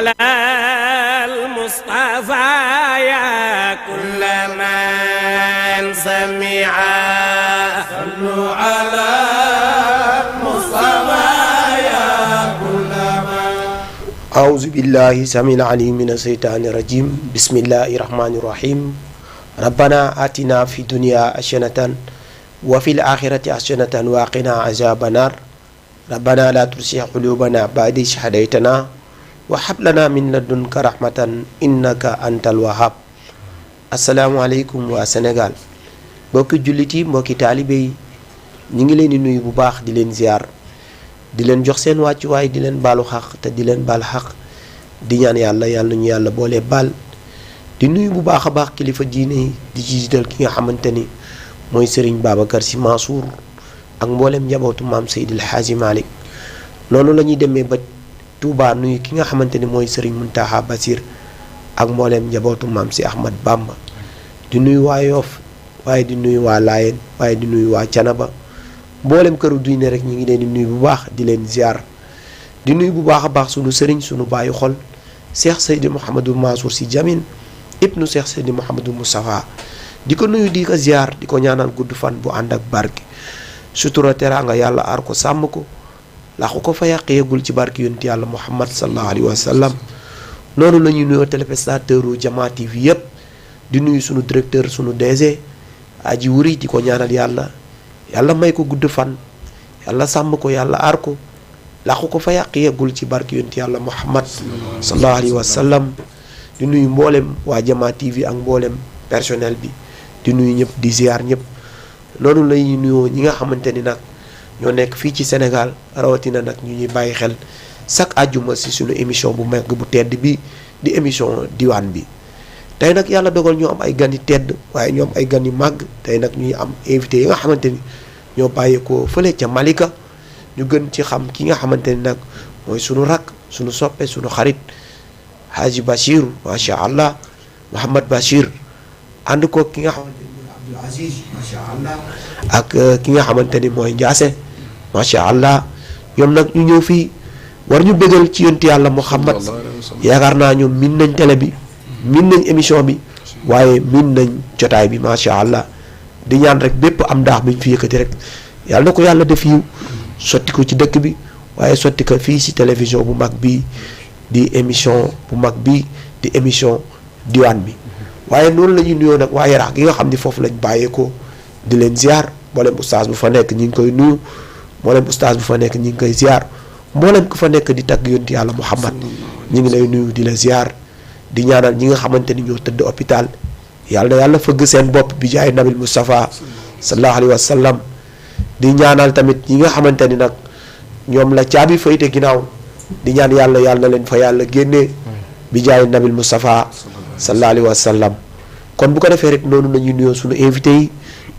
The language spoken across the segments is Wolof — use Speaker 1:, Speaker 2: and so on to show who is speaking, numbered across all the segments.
Speaker 1: على المصطفى يا كل من سمع صلوا على المصطفى يا كل من
Speaker 2: أعوذ بالله السميع العليم من الشيطان الرجيم بسم الله الرحمن الرحيم ربنا آتنا في الدنيا حسنة وفي الآخرة حسنة وقنا عذاب النار ربنا لا تزغ قلوبنا بعد إذ هديتنا وهب لنا من لدنك رحمة إنك أنت الوهاب asalaamaaleykum waa Sénégal mbokki jullit yi mbokki taalibe yi ñu ngi leen di nuyu bu baax di leen ziar di leen jox seen wàccuwaay di leen baalu xaq te di leen baal xaq di ñaan yàlla ñu yàlla boole baal di nuyu bu baax a baax kilifa diine yi di ci jiital ki nga xamante ni mooy Serigne Babacar Sy Mansour ak mboolem njabootu maam Seydil Hadji Malick noonu la ñuy demee ba Touba nuyu ki nga xamante ni mooy Serigne Mountakha Bassir ak mboolem njabootu maam si Ahmad Bamba di nuyu waa Yoff waaye di nuyu waa Laayeen waaye di nuyu waa Canaba mboolem këru diine rek ñu ngi leen di nuyu bu baax di leen ziar di nuyu bu baax a baax sunu sëriñ sunu bàyyi xol Cheikh Seydi Mouhamadou Mansour Sy Djamil ibnu Cheikh Seydi Mouhamadou Moustapha di ko nuyu di ko ziar di ko ñaanal gudd fan bu ànd ak barke sutura teraanga yàlla aar ko sàmm ko laqu ko fa yàq yeggul ci barke yonent yàlla Muhammad sallallahu alayhi wa sallam noonu la ñuy nuyoo téléspectateur u Jama TV yëpp di nuyu sunu directeur sunu DG aji wuri di ko ñaanal yàlla may ko gudd fan yàlla sàmm ko yàlla aar ko laqu ko fa yàq yeggul ci barke yonent yàlla Muhammad sallallahu alayhi wa sallam di nuyu mboolem waa Jama TV ak mboolem personnel bi di nuyu ñëpp di ziar ñëpp noonu la ñuy nuyoo ñi nga xamante ni nag ñoo nekk fii ci Sénégal rawatina nag ñu ñuy bàyyi xel chaque àjjuma si suñu émission bu mag bu tedd bi di émission diwaan bi tey nag yàlla dogal ñu am ay gan yu tedd waaye ñu am ay gan yu màgg tey nag ñuy am invité yi nga xamante ni ñoo bàyyeekoo fële ca Malika ñu gën ci xam ki nga xamante ni nag mooy suñu rakk suñu soppe suñu xarit Haji Bachir macha allah Mouhamad Bachir ànd ko ki nga xamante ni mooy Abdoul Aziz macha allah ak ki nga xamante ni mooy Ndiasse macha allah ñoom nag ñu ñëw fii war ñu bëggal ci yonent yàlla Muhammad yaakaar naa ñoom min nañ télé bi min nañ émission bi waaye min nañ jotaay bi macha allah di ñaan rek bépp am ndaax bi ñu fi yëkkati rek yàlla na ko yàlla def yiw sotti ko ci dëkk bi waaye sotti ko fii si télévision bu mag bi di émission bu mag bi di émission diwaan bi waaye noonu la ñuy nuyoo nag waa Yaraax gi nga xam ni foofu lañ bàyyeekoo di leen ziar mboolem ustaas bu fa nekk ñi ngi koy nuyu mboolem ustaas bu fa nekk ñi ngi koy ziar mboolem ku fa nekk di tagg yonent yàlla Muhammad ñi ngi lay nuyu di la ziar di ñaanal ñi nga xamante ni ñoo tëdd hôpital yàlla fëgg seen bopp bi jaay nabil Mustafa sallallahu alayhi wa sallam di ñaanal tamit ñi nga xamante ni nag ñoom la caabi fayte ginnaaw di ñaan yàlla na leen fa yàlla génnee bi jaay nabil Mustafa sallallahu alayhi wa sallam kon bu ko defee rek noonu nañuy nuyoo suñu invité yi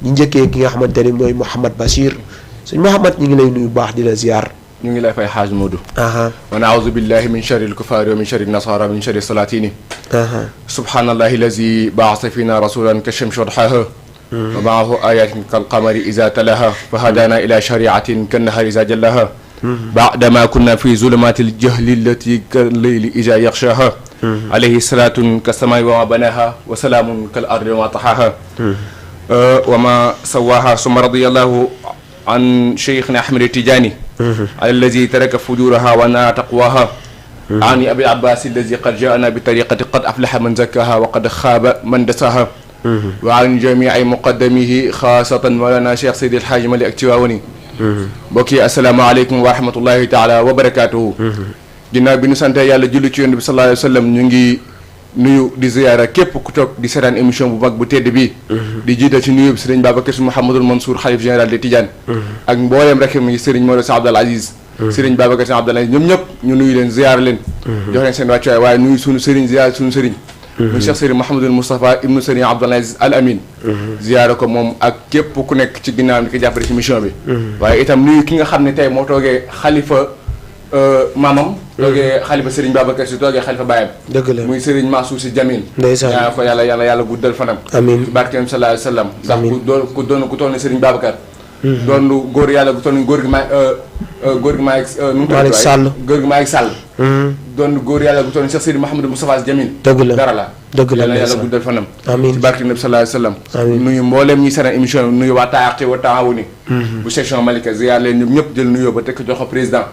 Speaker 2: ñu njëkkee ki nga xamante ni mooy Mouhamad Bachir suñ Mouhamad ñi ngi lay nuyu baax di la ziar
Speaker 3: ñu ngi lay fay xaaj Modou wa naaudu billahi min charri alkufaari wa min charri nasara min charri salatini subhanallahi allazi baasa fina rasulan ka shamsi wa duhaha wa maahu ayatin kalqamari iza talaha fa hadana ila shariatin kannahari iza jallaha baadama kunna fi zulumati aljahli allati kallayli iza yaxshaha alayhi salatun kasamai wa ma banaha wa salaamun kal ardi wa ma tahaha wa ma sawaha summa radiyallahu an cheikhna Ahmed Tidiane الذي ترك فجورها ونار تقواها عن أبي العباس الذي قد جاءنا بطريقة قد أفلح من زكاها وقد خاب من دساها وعن جميع مقدمه خاصة مولانا شيخ سيدي الحاج مالك Tiwaawan mbokki asalaamaaleykum wa rahmatullahi taala wa barakaatuhu ginnaaw bi ñu sante yàlla julli ci yonent bi sallallahu alayhi wa sallam ñu ngi nuyu di ziyaara képp ku toog di seetaan émission bu mag bu tedd bi di jiital ci nuyu bi sëriñ Babacar Sy Mouhamadul Mansour xalif général de Tidiane ak mbooleem rek mi sëriñ Maodo Sy Abdoul Aziz sëriñ Babacar Sy Abdoul Aziz ñoom ñëpp ñu nuyu leen ziyaar leen jox leen seen wàccuwaay waaye nuyu suñu sëriñ ziyaar suñu sëriñ muy Cheikh Sëriñ Mouhamadul Moustapha ibnu sëriñ Abdoul Aziz Al Amin ziyaara ko moom ak képp ku nekk ci ginnaaw di ko jàppale ci mission bi waaye itam nuyu ki nga xam ne tey moo toogee xalifa maamam toogee xalifa Serigne Babacar Sy toogee xalifa baayam
Speaker 2: dëgg la
Speaker 3: muy Serigne Mansour Sy Djamil
Speaker 2: ndeysaan
Speaker 3: ñaan ko yàlla guddal fanam
Speaker 2: amiin
Speaker 3: ci barkeem sallallahu alayhi wa sallam ndax ku toll ne Serigne Babacar doon lu góor yàlla gu toll ni góor gi maay nu mu tudd
Speaker 2: Malick Sall
Speaker 3: góor gi Malick Sall doon góor yàlla gu toll Cheikh Seydi Mouhamadou Moustapha Jamil
Speaker 2: dëgg la
Speaker 3: dara la
Speaker 2: dëgg la
Speaker 3: yàlla guddal fanam
Speaker 2: amiin
Speaker 3: ci barke Nabi sallallahu alayhi wasallam
Speaker 2: amiin
Speaker 3: nuyu mbooleem ñi seen émission nuyu waa Taaqi wa Taawuni bu section Malika ziar leen ñoom ñëpp jël nuyoo ba teg ko jox ko président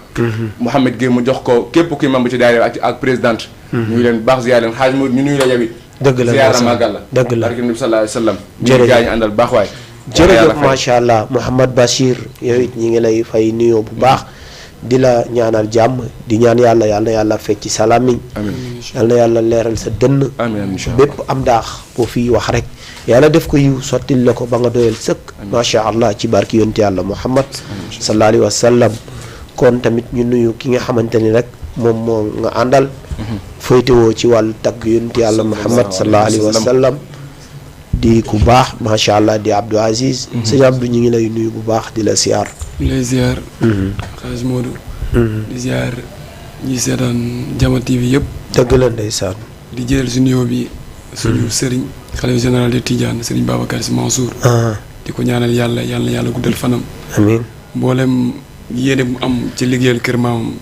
Speaker 3: Mouhamed Gueye mu jox ko képp kuy membre ci daayira ak présidente nuyu leen baax ziar leen xaaj mu ñu nuyu la yabit
Speaker 2: dëgg la
Speaker 3: ziar magal la
Speaker 2: dëgg la
Speaker 3: barke Nabi sallallahu alayhi wasallam
Speaker 2: jërëjëf
Speaker 3: gaa ñu àndal baax waay
Speaker 2: jërëjëf macha allah Mouhamad Bachir yow it ñi ngi lay fay nuyoo bu baax di la ñaanal jàmm di ñaan yàlla yàlla fecc sa làmmiñ yàlla yàlla leeral sa dënn bépp am daax boo fii wax rek yàlla def ko yiw sottil la ko ba nga doyal sëkk macha allah ci barki yonte yàlla Muhammad sallallahu alayhi wa sallam kon tamit ñu nuyu ki nga xamante ni rek moom moo nga àndal féetewoo ci wàllu tagg yonte yàlla Muhammad sallallahu alayhi wa sallam di ku baax macha allah di Abdou Aziz sëñ Abdou ñu ngi lay nuyu bu baax di la siyaar
Speaker 4: di lay ziar xaaj Modou di ziar ñi seetaan Jama TV yëpp
Speaker 2: dëgg la ndeysaan
Speaker 4: di jël si nuyoo bi suñu sëriñ xalifa général de Tidiane sëriñ Babacar Sy Mansour di ko ñaanal yàlla guddal fanam amiin mboolem yéene mu am ci liggéeyal kër maamam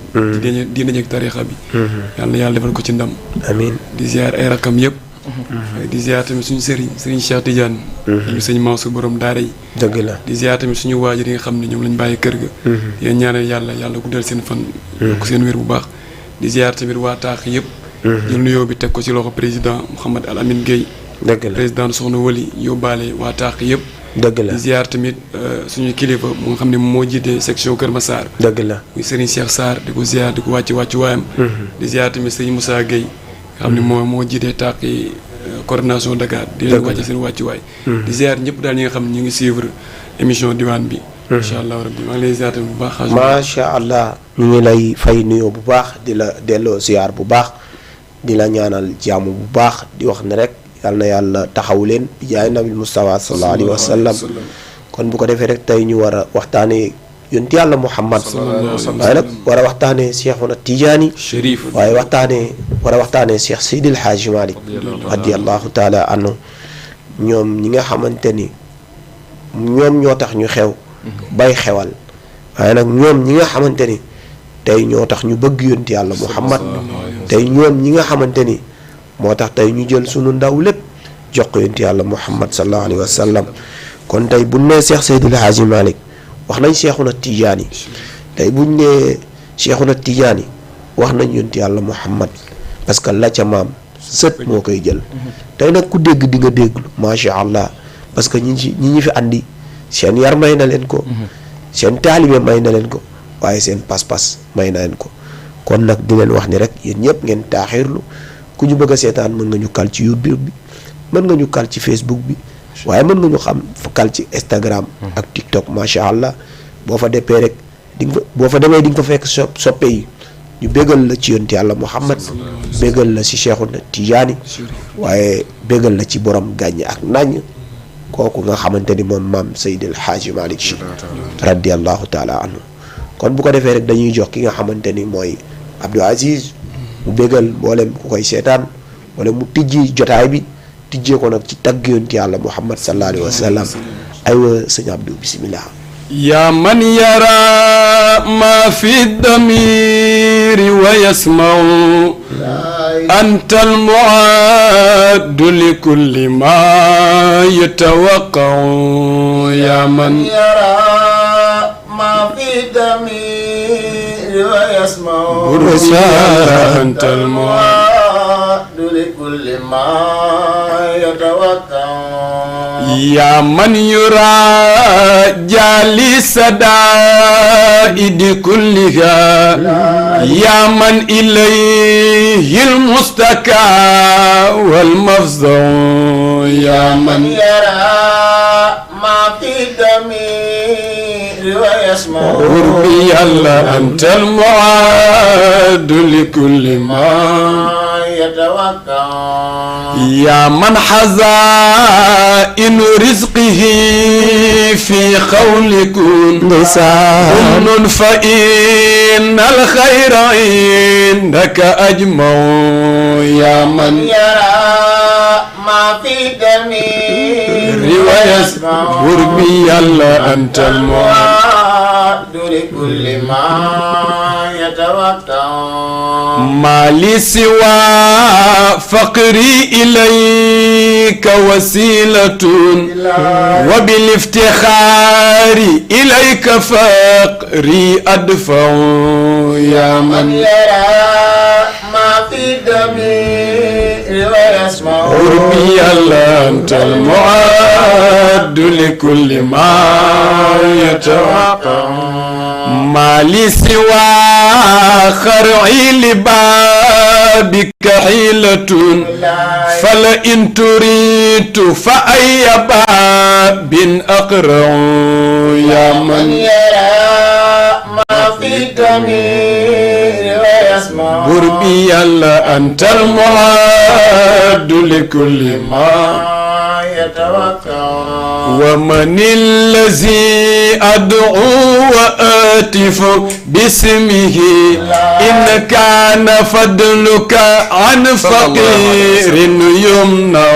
Speaker 4: diine ak tarixa bi yàlla defal ko ci ndam amiin di ziar ay rakam yëpp di ziar tamit suñu sëriñ Cheikh Tidiane ñu sëñ Mansour borom daara yi dëgg la di ziar tamit suñu waajur yi nga xam ne ñoom lañ bàyyi kër ga yéen ñaanal yàlla guddal seen fan ko seen wér bu baax di ziar tamit waa taax yëpp jël nuyoo bi teg ko ci loxo président Mouhamed Al Amin Gueye dëgg la président Soxna Wali yóbbaale waa taax yëpp dëgg la di ziar tamit suñu kilifa mu nga xam ne moo jiite section Kër Massar dëgg la muy Serigne Cheikh Sarr di ko ziar di ko wàcc waayam di ziar tamit Serigne Moussa Gueye nga xam ne moo jiite taax yi coordination Dakar di leen wàcce seen wàccuwaay di ziar ñëpp daal ñi nga xam ne ñu ngi suivre émission diwaan bi incha allah rabbi maa ngi lay ziar tamit bu baax
Speaker 2: macha allah ñu ngi lay fay nuyoo bu baax di la delloo ziar bu baax di la ñaanal jàmm bu baax di wax ne rek yàlla na yàlla taxaw leen bi jaay nabil Mustafa sallallahu alayhi wa sallam kon bu ko defee rek tey ñu war a waxtaanee yonent yàlla Muhammad waaye nag war a waxtaanee Cheikhuna Tijaani Chérif waaye war a waxtaanee Cheikh Seydil Hadji Malick radiyallahu taala anhu ñoom ñi nga xamante ni ñoom ñoo tax ñu xew bay xewal waaye nag ñoom ñi nga xamante ni tey ñoo tax ñu bëgg yonent yàlla Muhammad tey ñoom ñi nga xamante ni moo tax tey ñu jël sunu ndaw lépp jox ko yonent yàlla Muhammad sallallahu alayhi wa sallam kon tey bu nee Cheikh Seydil Hadji Malick wax nañ Cheikhuna Tijaani tey buñ nee Cheikhuna Tijaani wax nañ yonent yàlla Muhammad parce que la ca maam sët moo koy jël tey nag ku dégg di nga déglu macha allah parce que ñi fi andi seen yar may na leen ko seen taalibe may na leen ko waaye seen pas-pas may na leen ko kon nag di leen wax ni rek yéen ñëpp ngeen taaxirlu ku ñu bëgg a seetaan mën nga ñu kal ci YouTube bi mën nga ñu kal ci Facebook bi waaye mën nga ñu xam kal ci Instagram ak TikTok macha allah boo fa deppee rek boo fa demee di nga fa fekk soppe yi ñu béggal la ci yonent yàlla Muhammad béggal la ci Cheikhuna Tijaani waaye béggal la ci borom gàññ ak naññ kooku nga xamante ni moom maam Seydil Hadji Malick Sy radiyallahu taala anhu kon bu ko defee rek dañuy jox ki nga xamante ni mooy Abdou Aziz mu béggal mboolem ku koy seetaan wala mu tijji jotaay bi tijjee ko nag ci tagg yonent yàlla Muhammad sallallahu alayhi wa sallam aywa sëñ Abdou bismillah
Speaker 4: يا من يرى ما في الضمير ويسمع أنت المعد لكل ما يتوقع يا من
Speaker 1: يرى ما في الضمير ويسمع
Speaker 4: أنت المعد
Speaker 1: لكل ما يتوقع
Speaker 4: يا من يرى جالس دائد كلها يا من إليه المستكى والمفزع يا من
Speaker 1: يرى ما في الضمير ويسمع
Speaker 4: قربي الله أنت المعاد لكل ما
Speaker 1: يتوقع
Speaker 4: يا من حزى إن رزقه في قول كن أمن فإن الخير عندك أجمع يا من
Speaker 1: يرى ما في الضمير
Speaker 4: ويسمع قربي الله أنت المعاد
Speaker 1: لكل ما يتوقع
Speaker 4: ما لي سوى فقري إليك وسيلة وبالافتخار إليك فقري أدفع يا من
Speaker 1: يرى ما في دمي ويسمع
Speaker 4: قربي الله أنت المعد لكل ما يتوقع ما لي سوى خرعي لبابك حيلة فلئن تريد فأي باب أقرع يا من
Speaker 1: يرى ما في دمي ويسمع
Speaker 4: قربي الله أنت المعد لكل ما
Speaker 1: يتوقع
Speaker 4: ومن الذي أدعو وأتف باسمه إن كان فضلك عن فقير يمنع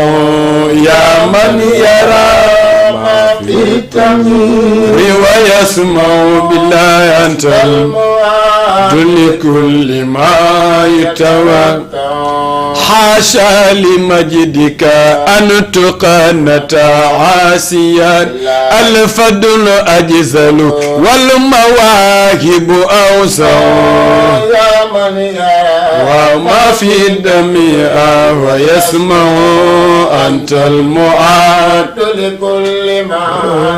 Speaker 4: يا من يرى
Speaker 1: ما في التمييز
Speaker 4: ويسمع بالله أنت المعد لكل ما يتوقع حاشا لمجدك أن تقنت عاسيا الفضل أجزل والمواهب أوسع
Speaker 1: يا من يرى
Speaker 4: وما في الدم ويسمع أنت المعد
Speaker 1: لكل ما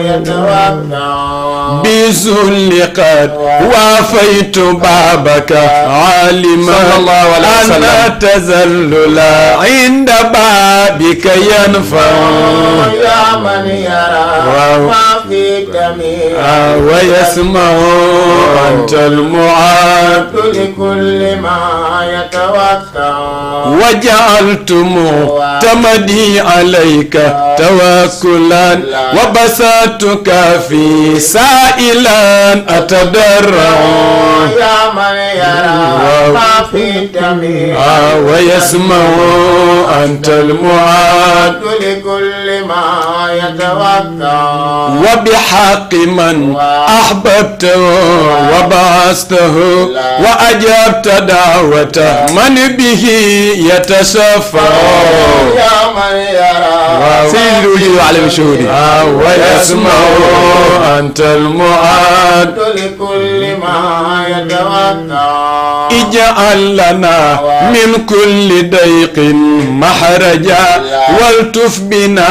Speaker 1: يتوقع
Speaker 4: بذل قد وافيت بابك عالما
Speaker 3: صلى الله عليه وسلم.
Speaker 4: أن تذلل عند بابك ينفع
Speaker 1: يا من يرى ما في دمي
Speaker 4: ويسمع أنت المعد
Speaker 1: لكل ما يتوقع
Speaker 4: وجعلت معتمدي عليك توكلا وبسطتك في سائلا أتضرع
Speaker 1: يا من يرى ما في دمي
Speaker 4: ويسمع أنت المعد
Speaker 1: لكل ما يتوقع
Speaker 4: وبحق من أحببته وبعثته وأجبت دعوته من به يتشفع
Speaker 1: يا من يرى
Speaker 3: سيد الوجود وعلم الشهود
Speaker 4: ويسمع أنت المعد
Speaker 1: لكل ما يتوقع
Speaker 4: اجعل لنا من كل ضيق محرجا والتف بنا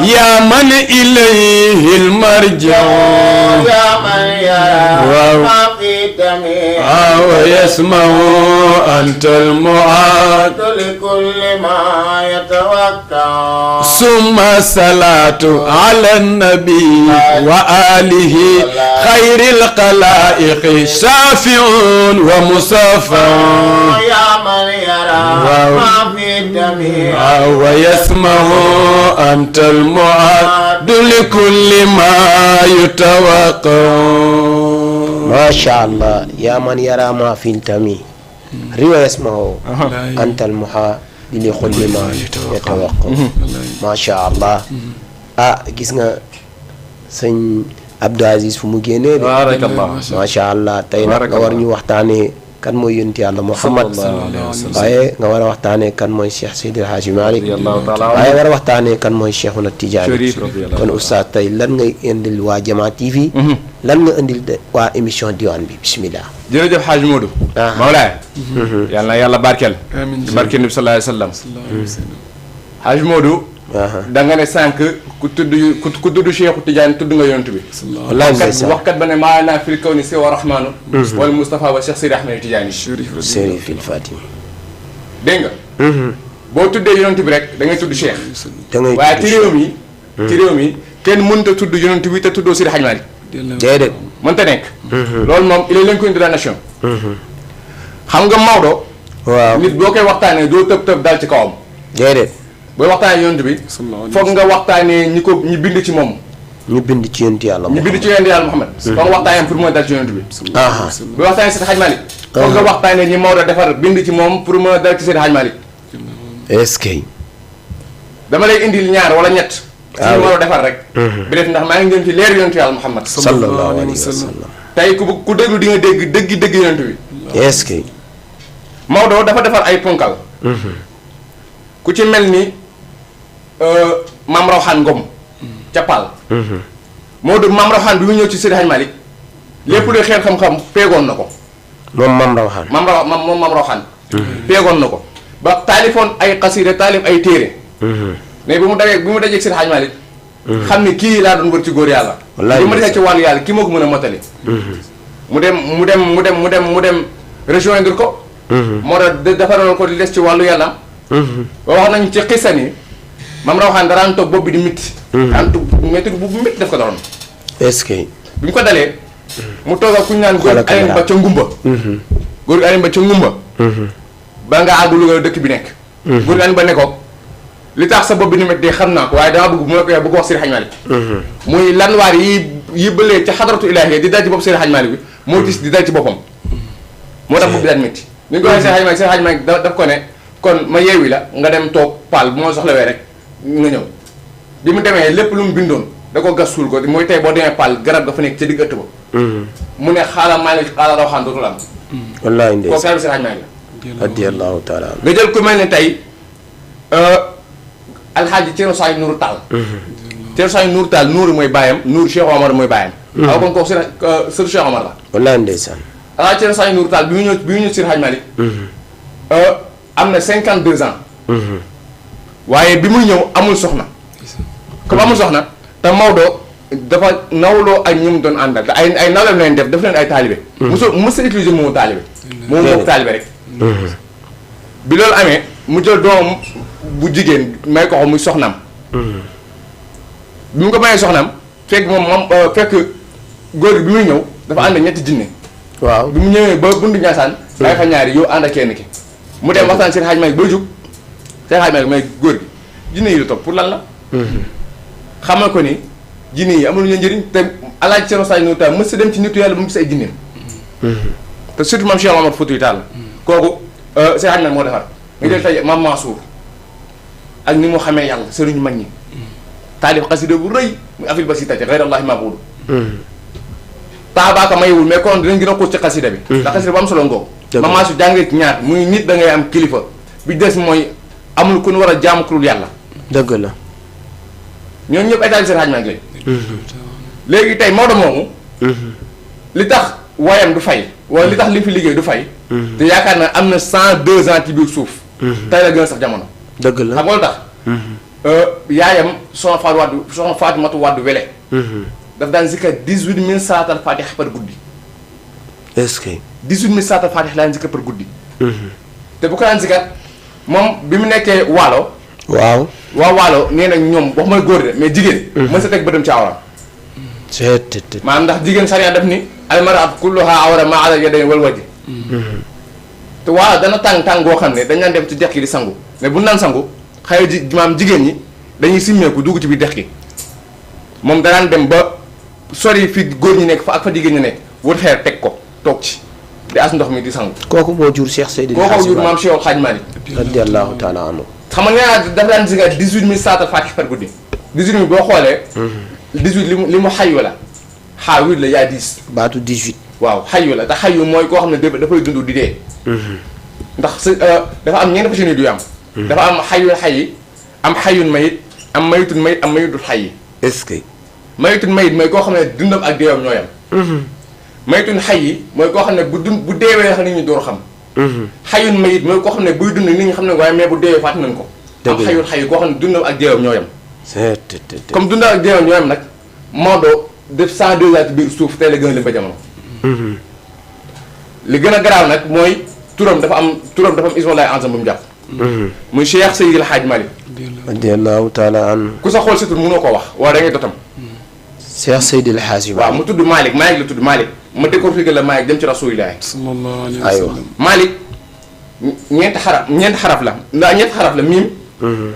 Speaker 4: يا من إليه المرجع
Speaker 1: يا من يرى ما في دمي
Speaker 4: ويسمع أنت المعد
Speaker 1: لكل ما يتوقع
Speaker 4: ثم الصلاة على النبي وآله خير الخلائق شافع ومصفى
Speaker 1: يا من يرى ما في دمي
Speaker 4: ويسمع أنت المعد لكل ما يتوقع
Speaker 2: ما شاء الله يا من يرى ما في التمي روا يسمعه أنت المحا لكل ما يتوقع ما شاء الله gis nga sëñ Abdou Aziz fu mu génnee de
Speaker 3: barakallah
Speaker 2: macha allah tey nag nga war ñu waxtaanee kan mooy yonent yàlla Muhammad waaye nga war a waxtaanee kan mooy Cheikh Seydi El Hadji Malick waaye war a waxtaanee kan mooy Cheikhuna Tidiane kon oustaz tey lan ngay indil waa Jamaa TV lan nga indil waa émission diwaan bi bismillah
Speaker 3: jërëjëf Hadj Modou Mawlaay yal na yàlla barkeel ci barkeel Nabi sallallahu alayhi wa sallam Hadj Modou da nga ne sànq ku tudd Cheikhu Tidiane tudd nga yonent bi waxkat ba ne maa naa fil kawni si wa rahmaanu wala Moustapha wa Cheikh Seydi Ahmed Tidiane
Speaker 2: Chérif il Fatimi
Speaker 3: dégg nga boo tuddee yonent bi rek da ngay tudd Cheikh waaye ci réew mi kenn mënut a tudd yonent bi te tuddoo Seydi Hadji Malick
Speaker 2: déedéet
Speaker 3: mënta nekk loolu moom il est l'inconnu de la nation xam nga Maodo
Speaker 2: waaw
Speaker 3: nit boo koy waxtaanee doo tëb dal ci kawam
Speaker 2: déedéet
Speaker 3: booy waxtaanee yonent bi foog nga waxtaanee ñi bind ci moom
Speaker 2: ñu bind ci yonent yàlla
Speaker 3: ñu bind ci yonent yàlla Muhammad foog nga waxtaanee pour mën a dal ci yonent bi booy waxtaanee Seydi Hadji Malick foog nga waxtaanee ñi Maodo defar bind ci moom pour mën a dal ci Seydi Hadji Malick
Speaker 2: est-ce que
Speaker 3: dama lay indil ñaar wala ñett ci ñi Maodo defar rek bi def ndax maa ngi jëm ci leer yonent yàlla Muhammad
Speaker 2: sallallahu alayhi wa sallam
Speaker 3: tey ku déglu di nga dégg dëgg yonent bi
Speaker 2: est-ce que
Speaker 3: Maodo dafa defar ay ponkal. ku ci mel ni Maam Rawxaan Ngom ca Paal. Maodo Maam Rawxaan bi mu ñëw ci Seydi Hadji Malick lépp luy xeet xam-xam peegoon na ko.
Speaker 2: moom Maam Rawxaan.
Speaker 3: moom Maam Rawxaan. peegoon na ko ba taalifoon ay xasida taalif ay téere. mais bi mu dajee Seydi Hadji Malick xam ni kii laa doon wër ci góor yàlla.
Speaker 2: wallaahi
Speaker 3: li ma defee ci wàllu yàlla kii moo ko mën a motali. mu dem rejoindre ko. moo tax defaroon ko li des ci wàllu yàlla. ba wax nañu ci xisa ni Maam Rawxaan daraan toog bopp bi di métti. daan toog métti bu métti def ko daloon.
Speaker 2: est-ce que.
Speaker 3: bi mu ko dalee. mu toog ak ku ñu naan góor Alioune Ba ca Ngumba. góor Alioune Ba ca Ngumba. ba nga àgg Louga dëkk bi nekk. góor Alioune Ba ne ko li tax sa bopp bi ni métti xam naa ko waaye dama bëgg bu ma koy bu ko wax Seydi Hadji Malick. muy lanwaar yi bëlee ca xadaratu ilaahi di dal ci bopp Seydi Hadji Malick bi moo gis di dal ci boppam. moo tax bopp bi daan métti. ni ñu ko waxee Seydi Hadji Malick daf ko ne kon ma yeewi la nga dem toog Paal bu ma soxlawee rek nga ñëw. bi mu demee lépp lu mu bindoon da ko gas suul ko mooy tey boo demee Paal garab ga fa nekk ca digg ëtt ba. mu ne xaaral Malick xaaral Rawxaan dootul am.
Speaker 2: wallaahi ndees
Speaker 3: kooku Seydi Hadji Malick la.
Speaker 2: radiyallahu taala.
Speaker 3: nga jël ku mel ne tey alxaaji Ceerno Saay Nuuru Taal. Ceerno Saay Nuuru Taal Nuuru mooy baayam Nuuru Cheikh Omar mooy baayam. waaw kon kooku sëru Cheikh Omar la.
Speaker 2: wallaahi ndeysaan.
Speaker 3: alxaaji Ceerno Saay Nuuru Taal bi mu ñëw Seydi Hadji Malick am na 52 ans. waaye bi muy ñëw amul soxna. comme amul soxna te Maodo dafa nawloo ak ñi mu doon àndal te ay nawleem leen def daf leen ay taalibe. mos a utiliser moomu taalibe. moom moom taalibe rek. bi loolu amee mu jël doom bu jigéen may ko muy soxnaam. bi mu ko mayee soxnaam fekk fekk góor gi bi muy ñëw dafa ànd ñetti jinne.
Speaker 2: waaw
Speaker 3: bi mu ñëwee ba bundu Ndiassane. bàyyi fa ñaari yow ànd ak kenn ki. mu dem waxtaan Seydi Hadji Malick ba jug Seydi Hadji Malick may góor gi jinne yi la topp pour lan la. xamal ko ni jinne yi amul ñu njëriñ te alaaji Ceerno Saay Nuuru Taal mës a dem ci nitu yàlla bu mu gis ay jinneem. te surtout maam Cheikh Omar Foutiyou Tall. kooku Seydi Hadji Malick moo defar. nga jël tey maam Mansour ak ni mu xamee yàlla sëriñu mag ñi. taalif xasida bu rëy muy afil basitati ghayrallahi maabudu. taabaaka mayewul mais kon dinañ gën a xuus ci xasida bi. ndax xasida bu am solo ngoo. maam Mansour jàngee ci ñaar muy nit da ngay am kilifa bi des mooy amul ku ñu war a jaamu ku dul yàlla.
Speaker 2: dëgg la.
Speaker 3: ñooñu ñëpp état bi Seydi Hadji Malick léegi tey Maodo moomu. li tax waayam du fay wala li tax li fi liggéey du fay. te yaakaar na am na 102 ans ci biir suuf. tey la gën a sax jamono.
Speaker 2: dëgg la
Speaker 3: xam nga lu tax. yaayam soxna Faatimatu Wàdd Wele. daf daan zikar 18000 salaatal faatih par guddi.
Speaker 2: est-ce que.
Speaker 3: 18000 salaatal faatih la daan zikar par guddi. te bu ko daan zikar moom bi mu nekkee waalo.
Speaker 2: waaw.
Speaker 3: waalo nee na ñoom wax mooy góor de mais jigéen. mën sa teg bëtam ci awra. maanaam ndax jigéen sariya def ni almaraat kulluha awra ma ala yadayn wal wajhi. te waalo dana tàng boo xam ne dañ naan dem ci dex gi di sangu mais bu naan sangu xëy maam jigéen ñi dañuy simmeeku dugg ci biir dex gi moom danaan dem ba sori fi góor ñi nekk fa ak fa jigéen ñi nekk wut xeer teg ko toog ci di as ndox mi di sangu.
Speaker 2: kooku moo jur Cheikh Seydi El Hadji
Speaker 3: kooku jur maam Cheikh Hadji Malick
Speaker 2: radiyallahu taala anhu.
Speaker 3: xam nga nee naa dafa daan zikar 18000 salaatal faatih par guddi 18000 boo xoolee. 18 li mu xayu la xaawir la yaa 10.
Speaker 2: baatu 18.
Speaker 3: waaw xayu la te xayu mooy koo xam ne dafay dund di dee. ndax dafa am ñeenti façon yu am. dafa am xayul xayi am xayun mayit am mayitun mayit am mayitul xayi.
Speaker 2: est-ce que.
Speaker 3: mayitun mayit mooy koo xam ne dundam ak deewam ñoo yam. mayitun xayi mooy koo xam ne bu deewee xam nit ñi door xam. xayun mayit mooy koo xam ne buy dund nit ñi xam ne waaye mais bu deewee fàtt nañ ko. am xayul xayi koo xam ne dundam ak deewam ñoo yam. comme dundam ak deewam ñoo yam nag Maodo def 102 ans ci biir suuf tey la gën a lim ba jamono. li gën a garaaw nag mooy turam dafa am ismullahi azam bu mu jàpp. muy Cheikh Seydi El Hadji Malick
Speaker 2: radiyallahu taala anhu.
Speaker 3: ku sa xool si tur mënoo ko wax wala da ngay dotam.
Speaker 2: Cheikh Seydi El Hadji Malick.
Speaker 3: waaw mu tudd Malick la tudd Malick ma décortiquer la Malick dem ci rasulillahi
Speaker 4: sallallahu alayhi wa sallam.
Speaker 3: Malick ñeenti xaraf la ndax ñeenti xaraf la miim.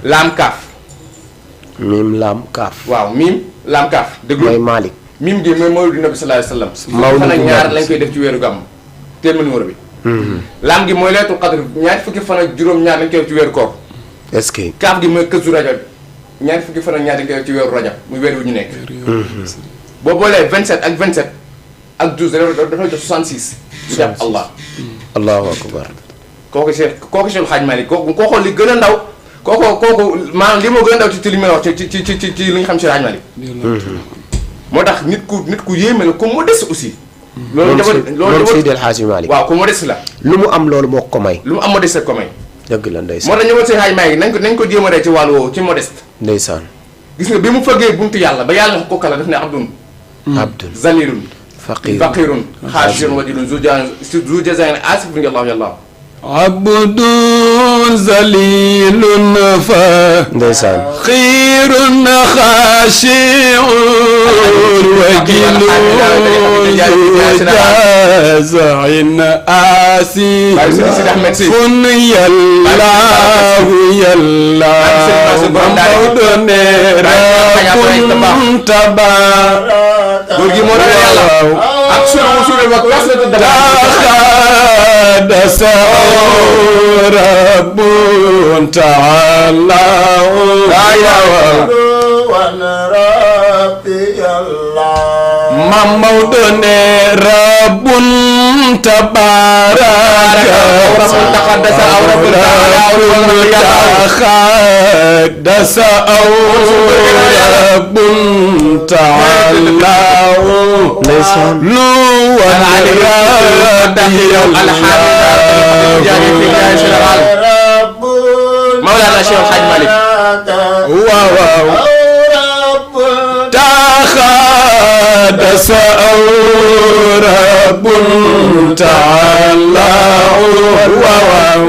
Speaker 3: laam kaaf.
Speaker 2: miim laam kaaf.
Speaker 3: waaw miim laam kaaf. déglu
Speaker 2: mooy Malick.
Speaker 3: miim gi mooy mawlidu nabi sallallahu alayhi wa sallam. mawlidu fan ak ñaar lañ koy def ci weeru gàmm. teel ma numéro bi. laam gi mooy laylatul qadr ñaari fukki fan ak juróom-ñaar lañ koy def ci weeru koor.
Speaker 2: est-ce que.
Speaker 3: kaaf gi mooy kësu rajab ñaari fukki fan ak ñaar lañ koy def ci weeru rajab muy weer wu ñu nekk. boo boolee 27 ak 27 ak 12 dafa jox 66. ñu jàpp Allah.
Speaker 2: allahu akbar.
Speaker 3: kooku Cheikh Hadj Malick kooku li gën a ndaw kooku maanaam li moo gën a ndaw ci li may wax ci li nga xam Cheikh Hadj Malick moo tax nit ku yéeme la ku modeste aussi loolu
Speaker 2: Seydi El Hadji Malick
Speaker 3: waaw ku modeste la
Speaker 2: lu mu am loolu moo ko may
Speaker 3: lu mu am modeste ko may
Speaker 2: dëgg la ndeysaan
Speaker 3: moo tax ñëwoon Cheikh Hadj Malick nañ ko jéem a rey ci wàllu woowu ci modeste
Speaker 2: ndeysaan
Speaker 3: gis nga bi mu fëggee buntu yàlla ba yàlla nga ko kala daf ne abdun zalilun faqirun xaashirun wajilun zu jazain asifun yàllaahu yàllaahu
Speaker 4: abdun zalilun faqirun xaashirun wajilun jazain asifun yàllaahu yàllaahu mawdone rabbun tabaaraka
Speaker 3: góor gi moo doon yàlla ak suure ba kasratu
Speaker 4: dasa rabbun taala Mam Maodo ne rabbun tabaraka rabbun taxaddasa aw rabbun taala lu
Speaker 3: Mawlana Cheikh Hadj Malick
Speaker 4: waaw taxaddasa aw rabbun taala waaw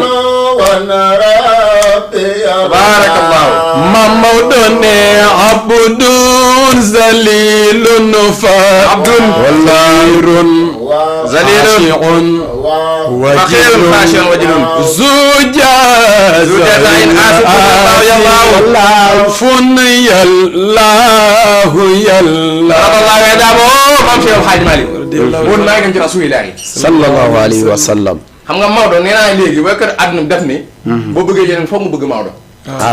Speaker 3: barakallahu
Speaker 4: Mam Maodo ne abdun zalilun fa abdun walirun
Speaker 3: zalilun
Speaker 4: wajilun zujazain fun yallahu
Speaker 3: Mam Cheikh Hadj Malick woon naa ngi dem ci rasulillahi
Speaker 2: sallallahu alayhi wa sallam
Speaker 3: xam nga Maodo nee naa léegi ba kër àdduna bi def ni boo bëggee yeneen foog nga bëgg Maodo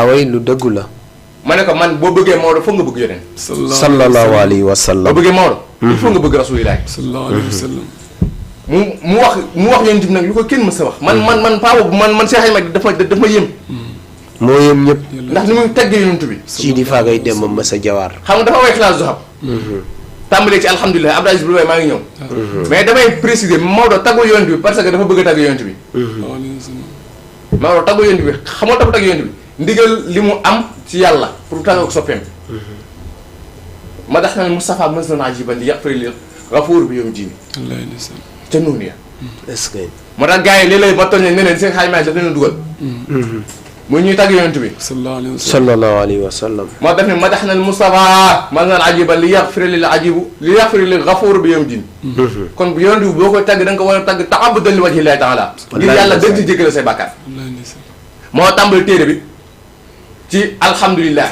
Speaker 2: way lu dëggu la
Speaker 3: ma ne ko man boo bëggee Maodo foog nga bëgg yeneen
Speaker 2: sallallahu alayhi wa sallam
Speaker 3: boo bëggee Maodo il faut nga bëgg rasulillahi
Speaker 4: sallallahu alayhi wa sallam
Speaker 3: mu wax yonent bi nag lu ko kenn mës a wax man paa boobu man Cheikh Hadj Malick dafa yëm
Speaker 2: moo yëm ñëpp
Speaker 3: ndax ni muy teggee yonent bi
Speaker 2: ci di faagay dem ma mës a jawaar
Speaker 3: xam nga dafa way xilaas zuhab tàmbalee ci alhamdulilah Abdou Aziz Boubaye maa ngi ñëw mais damay préciser Maodo taggul yonent bi parce que dafa bëgg a tagg yonent bi Maodo taggul yonent bi xamoo dafa tagg yonent bi ndigal li mu am ci yàlla pour tagg ak soppeem ma dax na ne Moustapha maslan ajiban li yaqfir li gafuur bi yom jini ca noonu ya
Speaker 2: est-ce que
Speaker 3: moo tax gars yi léeg-léeg ma tooñ ne leen seen Hadj Malick daf leen dugal muy ñuy tagg yonent bi
Speaker 2: sallallahu alayhi wa sallam
Speaker 3: moo def ne ma dax na ne Moustapha maslan ajiban li yaqfir li gafuur bi yom jini kon bu yonent bi boo koy tagg da nga ko war a tagg ta'abbudan li wajhi llahi ta'ala ngir yàlla dëgg ci jéggale say bàkkaar moo tàmbali téere bi ci alhamdulilah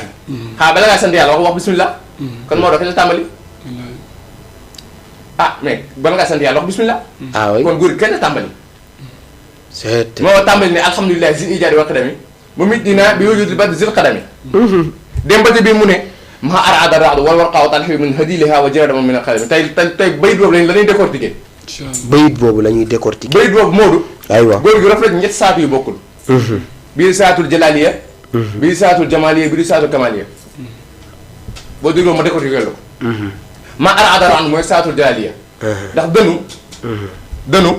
Speaker 3: xaa bala ngaa sant yàlla wax bismillah kon moo doo kañ la tàmbali mais bala ngaa sant yàlla wax bismillah
Speaker 2: oui
Speaker 3: kon góor kenn tàmbali
Speaker 2: c'est
Speaker 3: moo tàmbali ne alhamdulilah zil ijaadi wa qadami mu mit dina bi wujudi bad zil qadami démbati bi mu ne ma arada raadu wal warqaaw talxi min hadiliha wa jaradama min alqadami tey bayit boobu la ñuy décortiquer
Speaker 2: bayit boobu la ñuy décortiquer
Speaker 3: bayit boobu Moodu
Speaker 2: aywa
Speaker 3: góor gi rafet ñetti saatu yu bokkul bii saatul jalaliya bii saatul jamaliya bii saatul kamaliya boo dégloo ma décortiquer la ko ma arada raadu mooy saatul jalaliya ndax dënu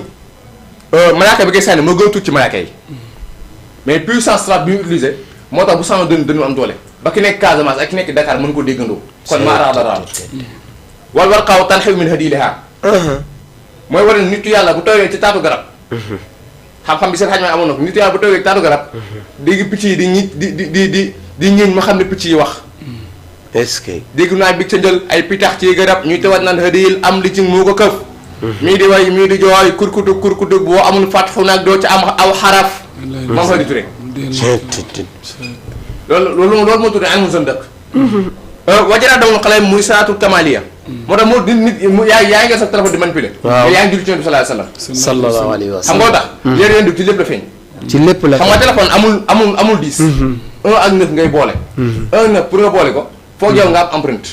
Speaker 3: malaaka bi koy sànni moo gën a tuuti ci malaaka yi mais puissance frappe bi ñu utilisé moo tax bu sànni dënu am doole ba ki nekk Casamance ak ki nekk Dakar mën ko déggandoo kon ma arada raadu wal warqaaw tanxiw min hadiliha mooy war nit yàlla bu toogee ci taatu garab xam-xam bi seen xaj ma amoon na ko nit yàlla bu toogee ci taatu garab dégg picc yi di ñiiñ ma xam ne picc yi wax
Speaker 2: est-ce que
Speaker 3: dégg naa bi ca njël ay pitax ci garab ñuy tawat naan hadiyil am li ci moo ko këf mii di way mii di jooy kurkutu boo amul fàtxu nag doo ci am aw xaraf moom fa di turé loolu moo tuddee an mu sën dëkk wajara damul xale muy salaatul kamaliya moo tax moo nit yaa ngi sa téléphone di manipuler yaa ngi julli ci Yonent bi
Speaker 2: sallallahu alayhi wa
Speaker 3: xam
Speaker 2: sallam
Speaker 3: nga tax léegi Yonent bi ci lépp la feeñ
Speaker 2: ci lépp la
Speaker 3: xam nga téléphone amul 10 1 ak 9 ngay boole 1 9 pour nga boole ko foog yow nga am empreinte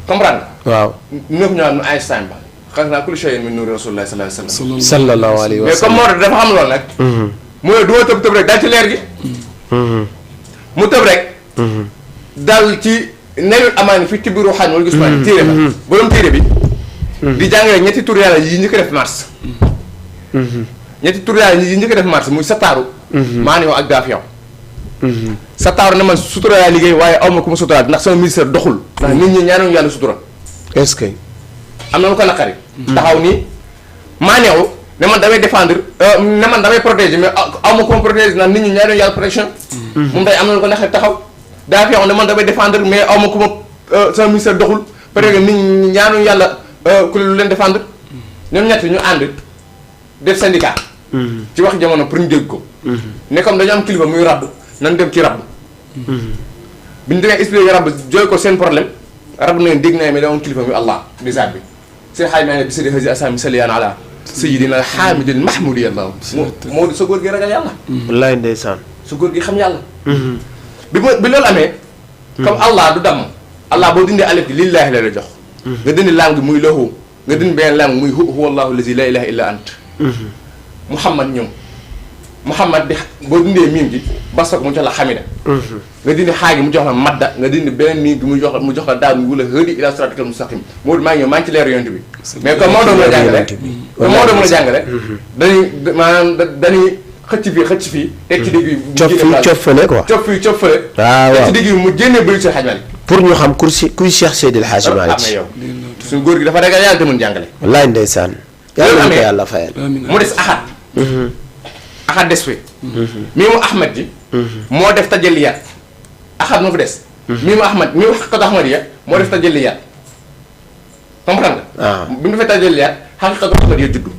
Speaker 3: comprendre
Speaker 2: waaw
Speaker 3: 9 ñu naan Einstein ba xalaqnaa kulla shay'in min nuuri rasuulillaahi sallallaahu alayhi wa sallam.
Speaker 2: sallallahu alayhi wa
Speaker 3: mais comme
Speaker 2: sallam.
Speaker 3: Maodo dafa xam loolu nag. mu ne du ma tëb rek daal ci leer gi. mu tëb rek. dal ci nayul amaani fi tibbi ruuxaan wala gis nga. téere ba borom téere bi. di jàngale ñetti tur yàlla yi ñu ko def mars. ñetti tur yàlla yi ñu ko def mars muy sataaru. maa yow ak daaf yow. sataaru ne man sutura yaa liggéey waaye aw ma ku ma suturaal ndax sama ministère doxul. ndax nit ñi ñaanuñu yàlla sutura.
Speaker 2: est-ce que.
Speaker 3: am na lu ko naqari. taxaw nii maa neew ne man damay défendre ne man damay protéger mais aw ma ku ma protéger ndax nit ñi ñaanuñu yàlla protection. moom tey am na lu ko naqari taxaw. daaf yow ne man damay défendre mais aw ma ku ma sama ministère doxul peut-être que nit ñi ñaanuñu yàlla ku lu leen défendre. ñoom ñett ñu ànd def syndicat. ci wax jamono pour ñu dégg ko. ne comme dañu am kilifa muy rabb nan dem ci rabb. bi ñu demee expliqué rabb jooy ko seen problème rabb na leen dégg naa mais dama am kilifa muy Allah di zaat bi. seen xaaj maa ne bi sëriñ Hasi Assane saliyaan ala sayyidina Hamidil Mahmoudi Allah. moo sa góor gi ragal yàlla.
Speaker 2: wallaay ndeysaan.
Speaker 3: sa góor gi xam yàlla. bi loolu amee. comme Allah du damm. Allah boo dindee alif gi lillaahi la la jox. nga dindi laam gi muy lahu nga dindi beneen laam gi muy huwa Allahu allazi laa ilaaha illa ant. Muhammad ñëw. Muhammad di boo dindee miim gi basak mu jox la xamida. nga dindi xaa gi mu jox la madda nga dindi beneen miim gi mu jox la daal mu wula hëdi ila siratikal mustaqim moo maa ngi ñëw maa ngi ci leeru yonent bi mais comme moo doon la jàngale comme moo doon la jàngale dañuy maanaam dañuy xëcc fii teg ci digg bi
Speaker 2: cof fële quoi
Speaker 3: cof fële
Speaker 2: waaw
Speaker 3: teg ci digg bi mu génnee bëri si xajmal
Speaker 2: pour ñu xam kuy Cheikh Seydil Hadji Malick
Speaker 3: am na yow suñu góor gi dafa ragal yàlla te mën jàngale
Speaker 2: wallaay ndeysaan yàlla nañu ko yàlla fayal
Speaker 3: mu des axat axat des fi mii mu ahmad ji moo def tajalliyaat axat moo fi des mii mu ahmad mii mu xaqiqatu ahmadiya moo def tajalliyaat comprendre nga bi ñu defee tajalliyaat xaqiqatu ahmadiya juddu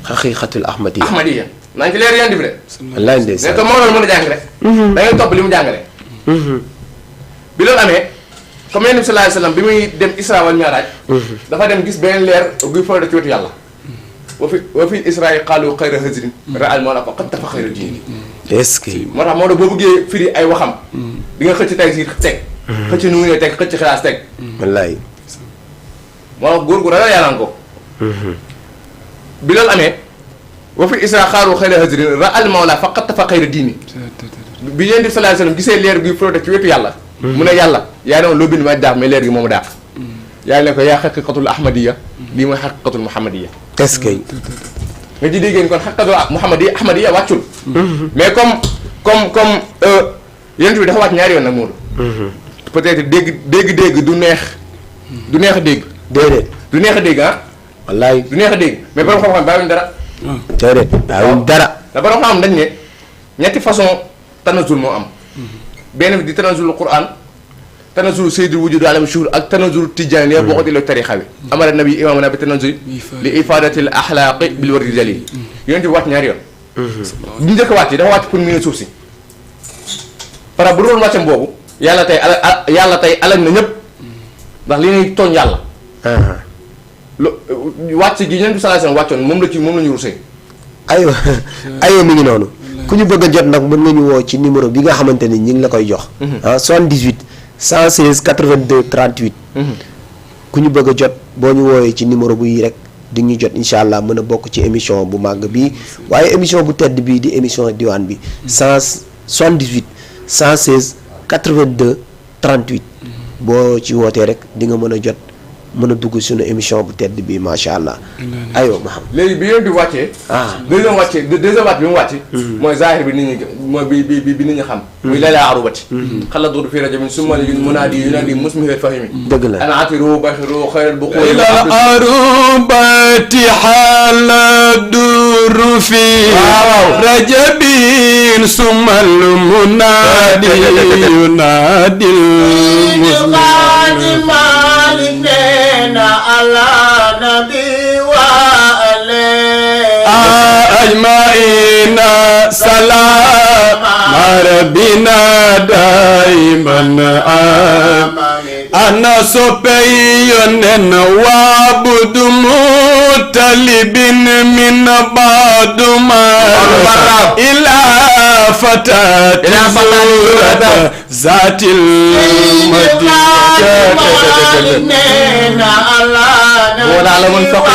Speaker 2: xaqiqatul ahmadiya
Speaker 3: naa ngi ci leer yandi bi de
Speaker 2: wallaay ndeysaan
Speaker 3: mais que moo loolu mën a jàngale da ngay topp li mu jàngale bi loolu amee comme yonent bi sallallahu alayhi wasallam bi muy dem Isra wal Mi'raj dafa dem gis beneen leer guy fooy ci wetu yàlla wa fi Israa'i qaalu xayra hazrin ra'al mawla ko qad tafa xayra diini
Speaker 2: est-ce que
Speaker 3: moo tax moo tax boo bëggee firi ay waxam di nga xëcc teg si teg xëcc nu ngi teg xëcc xilaas teg
Speaker 2: wallaay
Speaker 3: moo tax góor gu ragal yàlla ko bi loolu amee wa fi Israa'i qaalu xayra hazrin ra'al mawla fa qad tafa xayra diini bi yonent bi sallallahu alayhi wasallam gisee leer guy fooy ci wetu yàlla mu ne yàlla yaa ne woon loo bind ma daax mais leer gi moomu daax yàlla ne ko yaa xaqiqatul ahmadiya lii mooy xaqiqatul muhammadiya
Speaker 2: est-ce que
Speaker 3: nga ci déggéen kon xaqiqatul ahmadiya wàccul mais comme yonent bi dafa wàcc ñaari yoon nag Moodu peut-être dégg du neex a dégg
Speaker 2: déedéet
Speaker 3: du neex a dégg ah
Speaker 2: wallaay
Speaker 3: du neex a dégg mais borom xam-xam bàyyiwuñ dara
Speaker 2: déedéet bàyyiwuñ dara
Speaker 3: da borom xam-xam dañ ne ñetti façon tanazul moo am benn bi di tanazul Qur'an tanazul sayyidul wujud alam shuhur ak tanazul tijaan ya boo ko delloo tarixa bi amara nabi imaamuna bi tanazul li ifadatil axlaaqi bil wardi jalil yonent bi wàcc ñaari yoon bu njëkk wàcc dafa wàcc pour miin suuf si par bu doon wàccam boobu yàlla tey alag na ñëpp ndax li ñuy tooñ yàlla wàcc gi yonent bi sallallahu alayhi wasallam wàccoon moom la ñu rusee
Speaker 2: aywa mi ngi noonu ku ñu bëgg a jot nag mën nga ñu woo ci numéro bi nga xamante ni ñu ngi la koy jox 78 116 82 38 ku ñu bëgg a jot boo ñu woowee ci numéro bu yi rek di ñu jot incha allah mën a bokk ci émission bu màgg bi waaye émission bu tedd bii di émission diwaan bi 78 116 82 38 boo ci wootee rek di nga mën a jot mën a dugg suñu émission bu tedd bi macha allah. aywa ma xam.
Speaker 3: léegi bi yoon bi wàccee. deuxième wàcc bi mu wàcc. mooy zahir bi nit ñi mooy bi nit ñi xam. muy layla arubati. xala duur fii rajo bi summa munaadi yunaadi musmihil fahimi.
Speaker 2: dëgg la
Speaker 3: ana atiru bashiru xayral bu xool.
Speaker 4: ila arubati xala duur fii. rajabin summa munaadi yunaadi musmihil
Speaker 1: على نبي وآله
Speaker 4: أجمعين سلام ربنا دائما أنا صبي وعبد مطلب من بعد ما إلى فتاة زورة ذات المدينة
Speaker 3: ولا على من فقر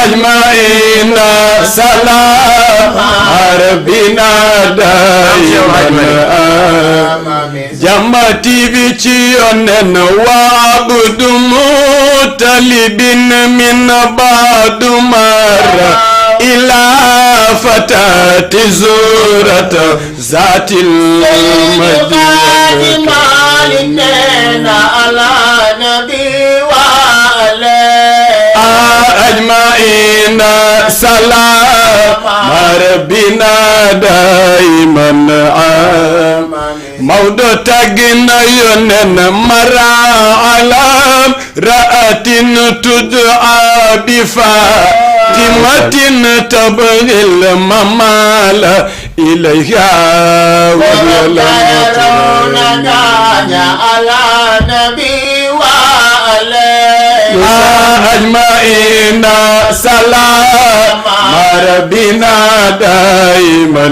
Speaker 5: أجمعين سلام ربنا دائما جمعتي بيتيون وعبد مطلب من بعد مرة إلى فتاة زورة ذات المدينة
Speaker 1: على نبي وعليه
Speaker 5: أجمعين سلام ربنا دائما موضوع تجنا ينن مرا علام رأت تدعى بفاطمة تبغي الممال إليها
Speaker 1: ويرون على نبي وعليه
Speaker 5: أجمعين سلام ربنا دائما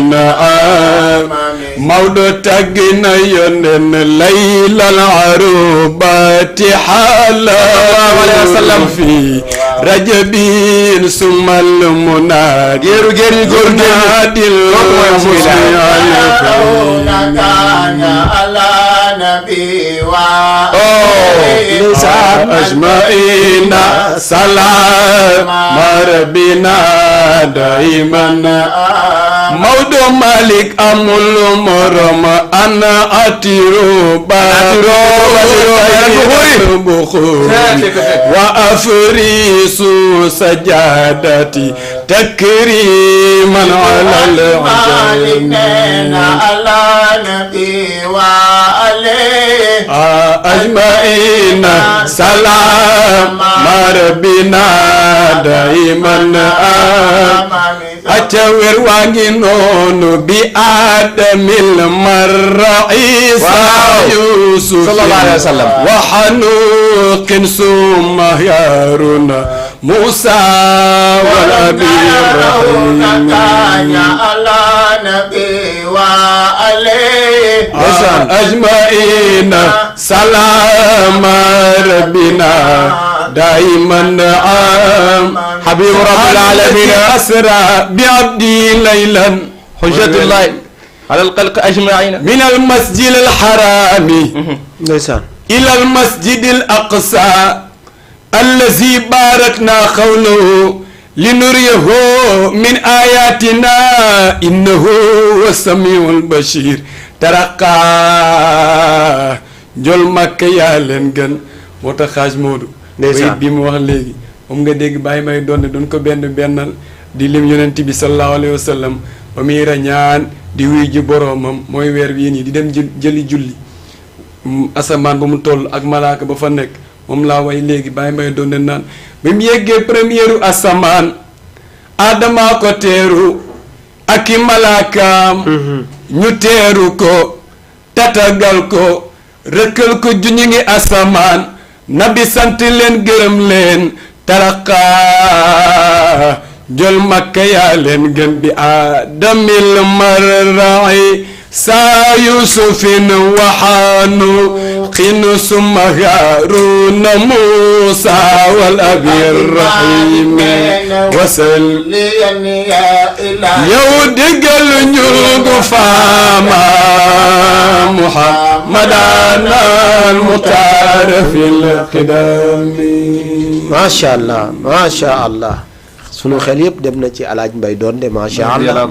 Speaker 5: موضوع تجنا ينن ليل العروبات حالا في رجب ثم المناد منادي
Speaker 1: على نبي وعليه
Speaker 5: أجمعين سلام ربنا دائما موضوع مالك أمول مرم أنا أتيرو بارو وأفريس سجادتي تكريما على العالمين
Speaker 1: على نبي وعليه
Speaker 5: أجمعين سلام ربنا دائما أتوير واجنون بآدم المرعيس يوسف
Speaker 3: صلى الله عليه وسلم
Speaker 5: وحنوق ثم هارون موسى والأبي الرحيم
Speaker 1: على نبي وعليه
Speaker 5: أجمعين سلام ربنا دائما
Speaker 3: حبيب رب العالمين
Speaker 5: أسرى بعبدي ليلا
Speaker 3: حجة الله على الخلق أجمعين
Speaker 5: من المسجد الحرام إلى المسجد الأقصى الذي باركنا حوله لنريه من آياتنا إنه هو السميع البشير ترقى جول مكة يا لنجن وتخاج مودو bayit bi mu wax léegi moom nga dégg bàyyi may doon ko benn bennal di lim yonent bi sallallahu alayhi wa sallam ba muy rañaan di wuy ji boroomam mooy weer wii nii di dem jëli julli asamaan ba mu toll ak malaaka ba fa nekk moom laa way léegi bàyyi may doon naan ba mu yeggee première asamaan Adama ko teeru ak i malaakaam ñu teeru ko tatagal ko rëkkal ko juñu ngi asamaan nabi sant leen gërëm leen taraka jol makka yaa leen gën bi aadamil marrai saa yusufin waxaanu xinu suma haaruna muusa wal abir rahim wasal yow diggal ñu gu faama muhammadan al mutar fil qidami
Speaker 2: macha allah macha allah sunu xel yëpp dem na ci alaaj mbay doon de macha allah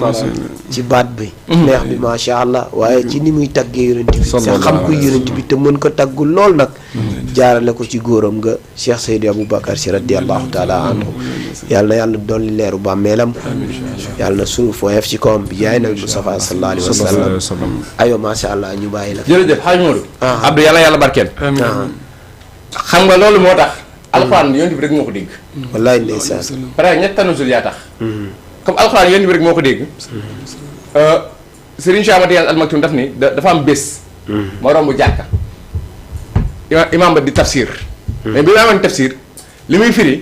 Speaker 2: ci baat bi neex bi macha allah waaye ci ni muy taggee yonent bi sa xam kuy yonent bi te mën ko taggu lool nag jaarale ko ci góoram nga Cheikh Seydi Aboubacar si radiallahu taala anhu yàlla na yàlla dolli leeru bàmmeelam yàlla na sunu fooyef ci kawam bi yaay nabi Mustafa sallallahu alayhi wa sallam ayo macha allah ñu bàyyi la
Speaker 3: jërëjëf xaaj Modou Abdou yàlla barkeel xam nga loolu moo tax alxuraan yonent bi rek moo ko dégg
Speaker 2: wallaay ndeysaan
Speaker 3: pare ñett tanusul yaa tax comme alxuraan yonent bi rek moo ko dégg Serigne Cheikh Ahmad Al Maktoum daf ni dafa am bés ma romb jàkka imaam ba di tafsir mais bi imaam di tafsir li muy firi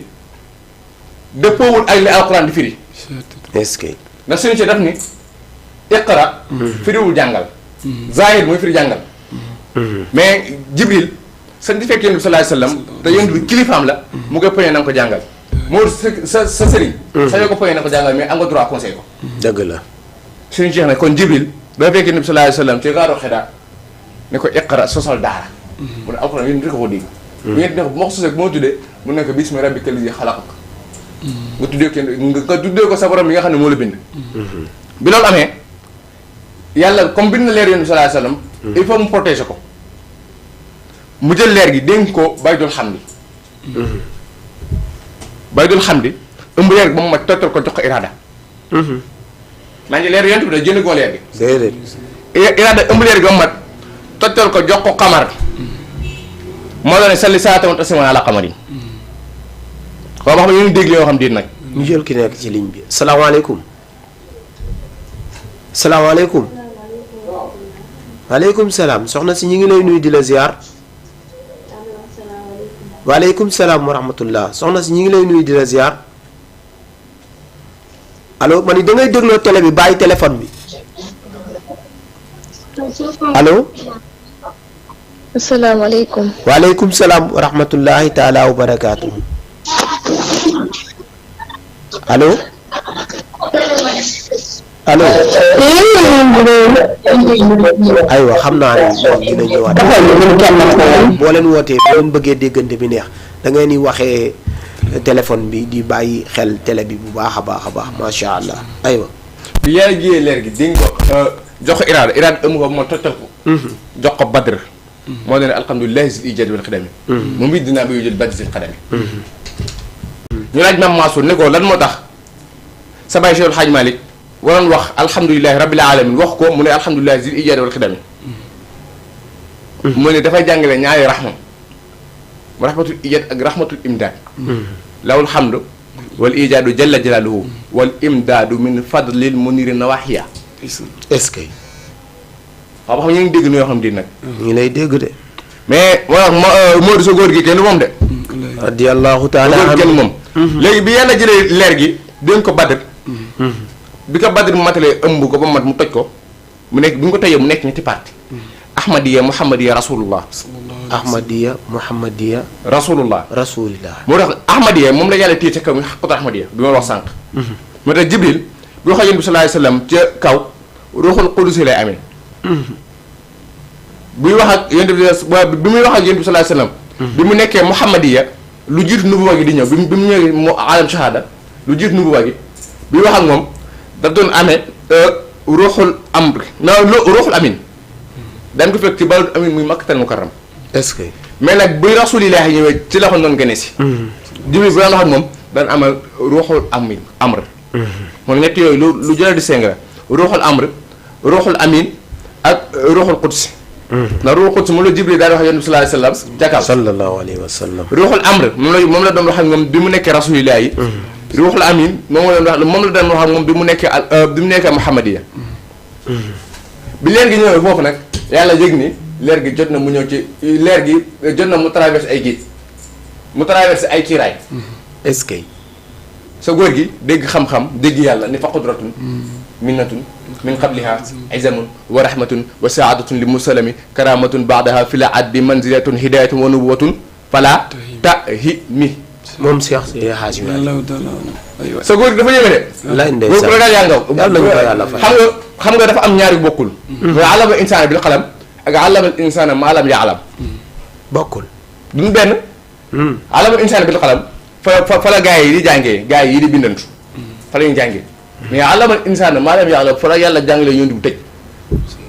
Speaker 3: dëppoowul ak li alxuraan di firi
Speaker 2: est-ce que
Speaker 3: ndax Serigne Cheikh daf ni iqra firiwul jàngal zahir mooy firi jàngal mais Jibril sa di fekk yonent bi sallallahu alayhi wasallam te yonent bi kilifaam la mu koy poñe na nga ko jàngal moo sa sëriñ sa yoo ko poñe na ko jàngal mais am nga droit conseil ko
Speaker 2: dëgg la
Speaker 3: suñu jeex na kon Jibril ba fekk yonent bi sallallahu alayhi wasallam ci gaaru Xiraa ne ko iqra sosal daara mu ne alxuraan yéen rek ko dégg ngeen ne ko bu ma ko sosee bu ma tuddee mu nekk bismi rabbika llazi xalaq nga tuddee ko nga tuddee ko sa borom bi nga xam ne moo la bind bi loolu amee yàlla comme bind na leer yonent bi sallallahu alayhi wasallam il faut mu protéger ko mu jël leer gi dénk ko baydul xamdi baydul xamdi ëmb leer gi ba mu mat tottal ko jox ko iraada maa ngi leer yonent bi da jënd koo leer gi
Speaker 2: déedéet
Speaker 3: iraada ëmb leer gi ba mu mat tottal ko jox ko xamar moo doon ne salli salaatan wa tasliiman ala qamari xaw ma xam ne ñu dégg yoo xam diit nag
Speaker 2: ñu jël ki nekk ci ligne bi salaamaaleykum salaamaaleykum waaleykum salaam soxna si ñu ngi lay nuyu di la ziar waaleykum salaam wa rahmatullah soxna si ñu ngi lay nuyu di la ziar allo ma ni da ngay dégloo télé bi bàyyi téléphone bi allo.
Speaker 6: asalaamaaleykum.
Speaker 2: waaleykum salaam wa rahmatullahi taala wa barakaatu. allo. allo. aywa xam naa ne moom dina ñëwaat. boo leen wootee boo leen bëggee déggante bi neex da ngay ni waxee téléphone bi di bàyyi xel télé bi bu baax a baax a baax macha allah aywa.
Speaker 3: bi yàlla jiyee leer gi dégg nga jox ko iraada ëmb ko moo tottal ko. jox ko badr. moo doon alhamdulilah zil ijaadi wal xidami. moom it dinaa ba yujal badr zil xidami. ñu laaj Maam Mansour ne ko lan moo tax sa baay Cheikh El Hadj Malick waroon wax alhamdulilah rabbil alamin wax ko mu ne alhamdulilah zil ijaadi wal xidami. mu ne dafay jàngale ñaari rahma rahmatul ijaad ak rahmatul imdaad. lawul hamdu wal ijaadu jalla jalaaluhu wal imdaadu min fadlil muniri nawahiya.
Speaker 2: est-ce que.
Speaker 3: waaw xam ñu ngi dégg ñoo xam di nag.
Speaker 2: ñu lay dégg de.
Speaker 3: mais Modou sa góor gi kenn moom de.
Speaker 2: radiyallahu taala
Speaker 3: góor gi kenn moom. léegi bi yàlla jëlee leer gi dénk ko Badr. bi ko Badr mu matalee ëmb ko ba mu mat mu toj ko mu nekk bi nga ko tojee mu nekk ñetti parti ahmadiya muhammadiya rasulullah.
Speaker 2: ahmadiya muhammadiya.
Speaker 3: rasulullah.
Speaker 2: rasulillah.
Speaker 3: moo tax ahmadiya moom la yàlla téye ca kaw mi xaqatu ahmadiya bi ma wax sànq. moo tax Jibril bi waxee yonent bi sallallahu alayhi wasallam ca kaw ruuxul qudusi lay amee. buy wax ak yonent bi bi muy wax ak yonent bi sallallahu alayhi wasallam bi mu nekkee muhammadiya lu jiitu nubuwa gi di ñëw bi mu ñëwee mu alam shahada lu jiitu nubuwa gi buy wax ak moom daf doon amee ruuxul amr ruuxul amin daan ko fekk ci baladu amin muy makkatal mukarram.
Speaker 2: est-ce que.
Speaker 3: mais nag buy rasulillahi ñëwee ci la ko doon gane si. Jibril bu daan wax ak moom daan amal ruuxul amin amr. moom ñett yooyu lu jëla di seng la ruuxul amr ruuxul amin ak ruuxul qudsi. ndax ruuxul qudsi moom la Jibril daan wax ak yonent bi sallallahu alayhi wa sallam jàkkaal.
Speaker 2: sallallahu alayhi wa sallam.
Speaker 3: ruuxul amr moom la doon wax ak moom bi mu nekkee rasulillahi. ruuxul amin moom la doon wax ak moom bi mu nekkee muhammadiya. bi leer gi ñëwee foofu nag yàlla yëg ni leer gi jot na mu ñëw ci leer gi jot na mu traversé ay géej mu traversé ay kiiraay.
Speaker 2: est-ce que.
Speaker 3: sa góor gi dégg xam-xam dégg yàlla ni fa qudratun minnatun min qabliha izamun wa rahmatun wa saadatun li musalami karamatun baadaha fi la addi manzilatun hidayatun wa nubuwatun fala tahimi.
Speaker 2: moom Cheikh Seydi Hadji Malick.
Speaker 3: sa góor gi dafa yéeme de.
Speaker 2: lay ndeysaan
Speaker 3: boobu ragal yaa ngaw.
Speaker 2: yàlla nañu ko yàlla fay.
Speaker 3: xam nga dafa am ñaari bokkul. mooy allama insaana bil qalam ak allama insaana maa lam ya'lam.
Speaker 2: bokkul.
Speaker 3: duñu benn. allama insaana bil qalam fa la gaa yi di jàngee gaa yi di bindantu. fa la ñuy jàngee. mais allama insaana maa lam ya'lam fa la yàlla jàngalee yonent bu tëj.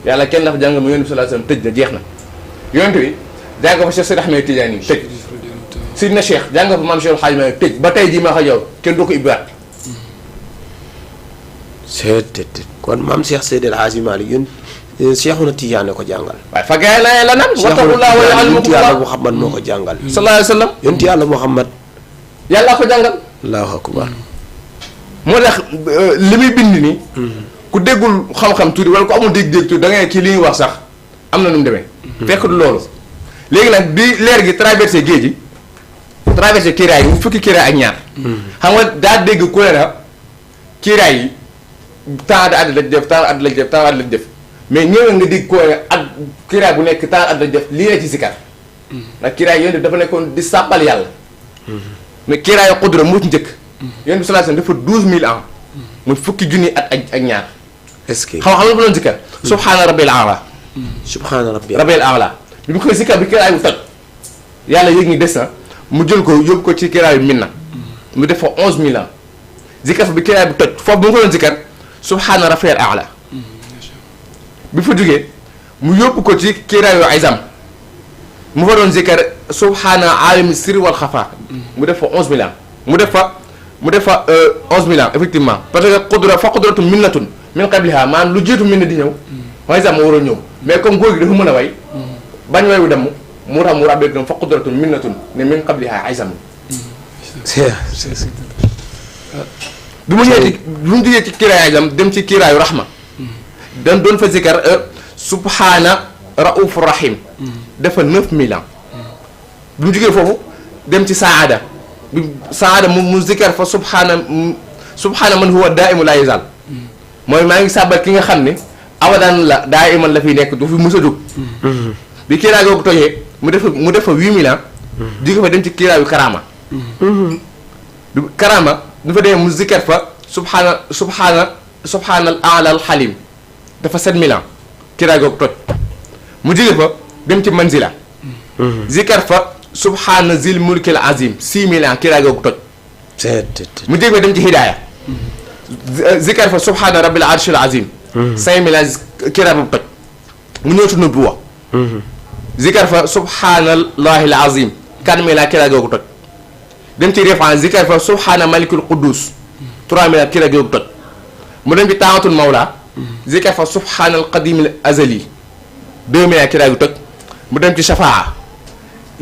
Speaker 3: yàlla kenn dafa jàngal mu yonent bi sallallahu alayhi wasallam tëj na jeex na. yonent bi jàng fa Cheikh Seydi Ahmed Tidiane tëj. Sidna Cheikh jàng fa maam Cheikh El Hadj Malick tëj ba tey jii ma wax ak yow kenn du ko ibbaat.
Speaker 2: kon maam Cheikh Seydi El Hadji Malick yéen Cheikhuna Tidiane ko jàngal.
Speaker 3: waaye fa gars yi la nan.
Speaker 2: wattaqullah wa ya'lamukum yàlla Muhammad moo ko jàngal.
Speaker 3: sallallahu alayhi wa sallam.
Speaker 2: yonent yàlla Muhammad.
Speaker 3: yàlla ko jàngal.
Speaker 2: allahu akbar.
Speaker 3: moo tax li muy bind nii. ku déggul xam-xam tuuti wala ku amul dégg-dégg tuuti da ngay kii li ñuy wax sax am na nu mu demee. fekk du loolu. léegi nag bi leer gi traversé géej gi traversé kiiraay yi fukki kiiraay ak ñaar. xam nga daa dégg ku ne la kiiraay yi temps de at lañ def temps at lañ def mais ñëwee nga dégg ko ak kiiraay bu nekk temps at lañ def lii la ci sikar ndax kiiraay yonent dafa nekkoon di sàbbal yàlla mais kiiraayu xudra moo ci njëkk yonent bi sallallahu alayhi wasallam dafa 12000 ans muy fukki junni at ak ñaar
Speaker 2: est-ce que
Speaker 3: xam nga doon zikkar subhaana rabbil a'la
Speaker 2: subhaana
Speaker 3: rabbil a'la bi mu koy zikkar bi kiiraay bu toj yàlla yéeg ni des na mu jël ko yóbbu ko ci kiiraayu minna mu def fa 11000 ans zikkar fa bi kiiraay bu toj foofu bu mu ko doon zikkar subhaana rabbil a'la bi fa jógee mu yóbbu ko ci kiiraayu izam mu fa doon zikkar subhaana aalimi sirri wal xafa mu def fa 11000 ans mu def fa 11000 ans effectivement parce que qudratu minnatun min qabliha maanaam lu jiitu minna di ñëw izam moo waroon ñëw mais comme góor gi dafa mën a way bañ way wu dem mu tax mu ràbbee tam fa qudratun minnatun ne min qabliha izam bi mu ñëwee ci bi mu jógee ci kiiraayu izam dem ci kiiraayu rahma dan doon fa zikkar subhaana raufur rahim dafa 9000 ans bi mu jógee foofu dem ci saada bi saada mu zikkar fa subhaana man huwa daimu la yazal mooy maa ngi sàbbal ki nga xam ne abadan la daa iman la fiy nekk du fi mës a jóg bi kiiraay googu tojee mu def fa 8000 ans jóge fa dem ci kiiraayu karama karama du fa demee mu zikkar fa subhaanal a'lal halim dafa 7000 ans kiiraay googu toj mu jóge fa dem ci manzila zikkar fa subhaana zil mulkil azim 6000 ans kiiraay googu toj mu jóge fa dem ci hidaaya zikkar fa subhaana rabbil arshil azim 5000 ans kiiraay boobu toj mu ñëw ci nubuwa zikkar fa subhaanallahi al azim 4000 ans kiiraay googu toj dem ci rifan zikkar fa subhaana malikul quddus 3000 ans kiiraay googu toj mu dem ci taawatul mawla zikkar fa subhaanal qadimil azali 2000 ans kiiraay gu toj mu dem ci shafaa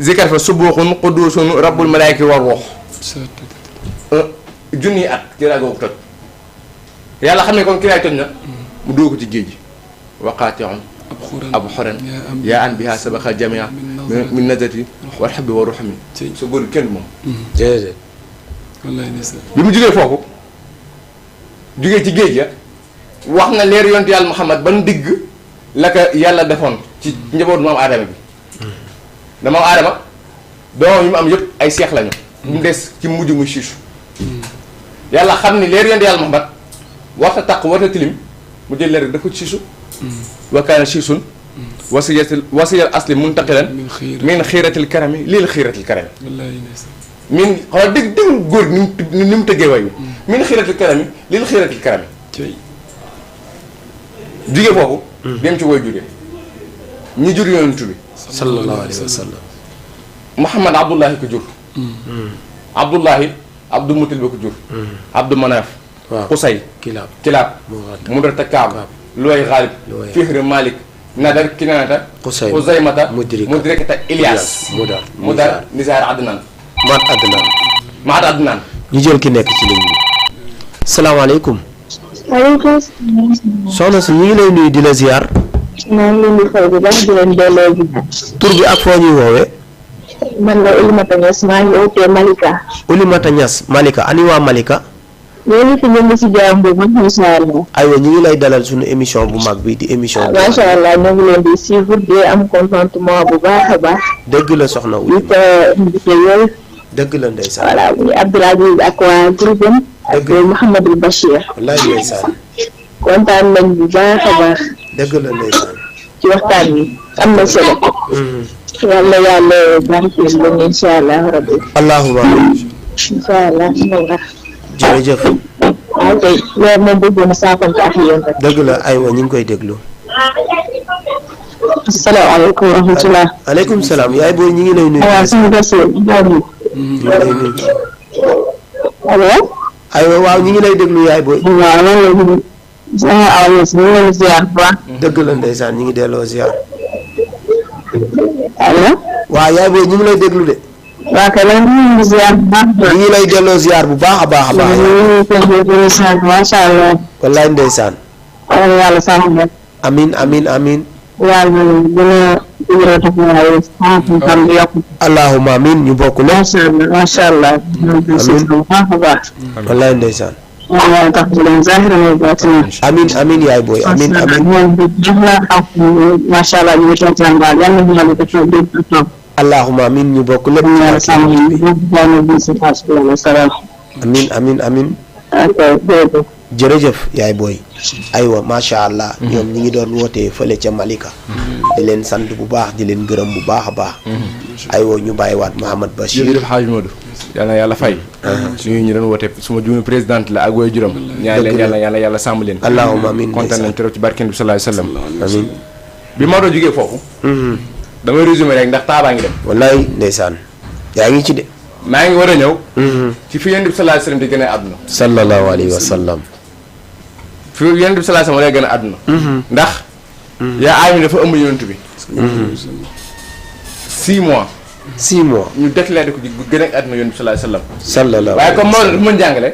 Speaker 3: zikkar fa subuuxun quduusun rabbul malaayika war ruux junni at kiiraay googu toj yàlla xam ne kon kiiraay toj na mu dugg ko ci géej gi waqaati'un abu xoran yaa an biha sabaxa jamia min nazati wal xabbi wa ruxmi sa góor kenn moom
Speaker 2: déedéet
Speaker 3: bi mu jugee foofu jugee ci géej ya wax na leer yonent yàlla Muhammad ban digg la ko yàlla defoon ci njabootu maam aadama bi da maam aadama doomam yi mu am yëpp ay seex lañu mu des ci mujj muy siisu yàlla xam ni leer yonent yàlla Muhammad warta taq warta tilim mu jël leer dafa siisu wa kaana siisun wasiyal asli muntaqilan min xiiratil karami lil xiiratil karami min xoolal dégg góor ni mu tëggee way wi min xiiratil karami lil xiiratil karami jugee foofu dem ci woy juree ñi jur yonent bi
Speaker 2: sallallahu alayhi wa sallam
Speaker 3: Muhammad Abdullahi ko jur Abdullahi Abdul Mutalib ko jur Abdu Manaaf Qusay Kilaab Mudrata Kaab Luway Xaalib Fihri Malik Nadar Kinaanata Xuzaymata Mudrikata Ilyas Mudar Nisaar Adnan Maat Adnan
Speaker 2: ñu jël ki nekk ci ligne bi salaamaaleykum
Speaker 6: waaleykum
Speaker 2: soxna si ñu ngi lay nuyu di la ziar
Speaker 6: maa ngi leen di fay bu baax di leen delloo bi
Speaker 2: tur bi ak foo ñuy woowee
Speaker 6: man la Oulimata Niass maa ngi wootee Malika
Speaker 2: Oulimata Niass Malika ani waa Malika
Speaker 6: ñoo ngi fi ñu ngi si jàmm bu mag incha allah
Speaker 2: aywa ñu ngi lay dalal suñu émission bu mag bi di émission bu
Speaker 6: macha allah ñoo ngi leen di suivre di am contentement bu baax a baax
Speaker 2: dëgg la soxna
Speaker 6: di
Speaker 2: Oulima
Speaker 6: ko invité yooyu
Speaker 2: dëgg la ndeysaan
Speaker 6: voilà muy Abdoul Aziz ak waa groupe am ak Mouhamadul Bachir
Speaker 2: wallaay ndeysaan
Speaker 6: kontaan nañ bu baax a baax
Speaker 2: dëgg la ndeysaan
Speaker 6: ci waxtaan bi am na solo yàlla yàlla barkeel leen incha allah rabbi
Speaker 2: allahumma
Speaker 6: incha allah
Speaker 2: jërëjëf
Speaker 6: waaw kay loolu moom bëggoon a saafante ak yéen rek.
Speaker 2: dëgg la aywa ñu ngi koy déglu.
Speaker 6: asalaamaaleykum wa rahmatulah.
Speaker 2: aleykum salaam yaay booy ñu ngi lay nuyu.
Speaker 6: waaw suñu bés yi ñu
Speaker 2: ngi lay nuyu.
Speaker 6: allo.
Speaker 2: aywa waaw ñu ngi lay déglu yaay booy.
Speaker 6: waaw man la ñu ngi leen ziar bu baax.
Speaker 2: dëgg la ndeysaan ñu ngi delloo ziar.
Speaker 6: allo.
Speaker 2: waaw yaay booy ñu ngi lay déglu de.
Speaker 6: waaw kay man ñu ngi ziar bu baax.
Speaker 2: ñu ngi lay delloo ziar bu baax a baax a baax.
Speaker 6: macha allah.
Speaker 2: wallaay ndeysaan.
Speaker 6: yàlla sàmm leen.
Speaker 2: amin amin amin.
Speaker 6: yàlla gën a yore taxawaay xam di yokk.
Speaker 2: allahumma amin ñu bokk la.
Speaker 6: macha allah. amin bu baax a baax.
Speaker 2: wallaay ndeysaan.
Speaker 6: yàlla tax di leen zaahiran wa baatinan.
Speaker 2: amin amin yaay booy amin amin.
Speaker 6: macha allah ñu ngi toog seen baal yàlla ñu yàlla def dégg toog.
Speaker 2: allahumma amin ñu bokk lépp.
Speaker 6: yàlla sàmm ñu jàmm bi si asalaam salaam.
Speaker 2: amin jërëjëf yaay booy. aywa macha allah. ñoom ñi ngi doon wootee fële ca Malika. di leen sant bu baax di leen gërëm bu baax a baax. aywa ñu bàyyiwaat Mouhamed Bachir.
Speaker 3: jërëjëf Hadj Modou. yàlla na yàlla fay. suñu ñu doon woote suma juumee présidente la ak woy juróom. ñaan leen yàlla sàmm leen.
Speaker 2: allahumma amiin
Speaker 3: kontaan nañ trop ci barkeen bi sallallahu alayhi wa sallam.
Speaker 2: amiin.
Speaker 3: bi Maodo jógee foofu. damay résumé rek ndax taabaa ngi dem.
Speaker 2: wallaay ndeysaan. yaa ngi ci de.
Speaker 3: maa ngi war a ñëw. ci fi yonent bi sallallahu alayhi wa sallam di gën a àdduna.
Speaker 2: sallallahu alayhi wa sallam.
Speaker 3: fi yonent bi sallallahu alayhi wa sallam lay gën a àdduna. ndax. yaa Amina dafa ëmb yonent bi. 6 mois.
Speaker 2: 6 mois.
Speaker 3: ñu déclaré ko ci gën a àdduna yonent bi sallallahu alayhi wa sallam.
Speaker 2: sallallahu
Speaker 3: waaye comme Maodo dafa mën jàngale.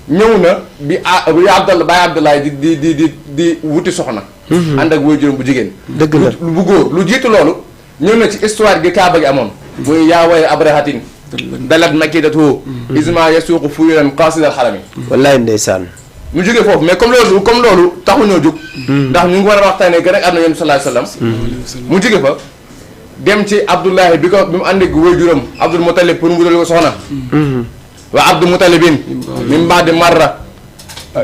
Speaker 3: ñëw na bi Abdallah di wuti soxna. ànd ak waajuram bu jigéen.
Speaker 2: dëgg la
Speaker 3: bu góor lu jiitu loolu. ñëw na ci histoire gi Kaaba gi amoon. muy yaa way abrahatin dalat makidatu isma yasuuqu fuyiran qasidal xarami.
Speaker 2: wallaay ndeysaan.
Speaker 3: mu jógee foofu mais comme loolu taxuñoo jóg. ndax ñu ngi war a waxtaanee gën a àdduna yonent sallallahu alayhi wa sallam. mu jóge fa dem ci Abdullahi bi mu ànd ak waajuram Abdul Muttalib pour mu wutal ko soxna. wa Abdul Muttalibin min ba'di marra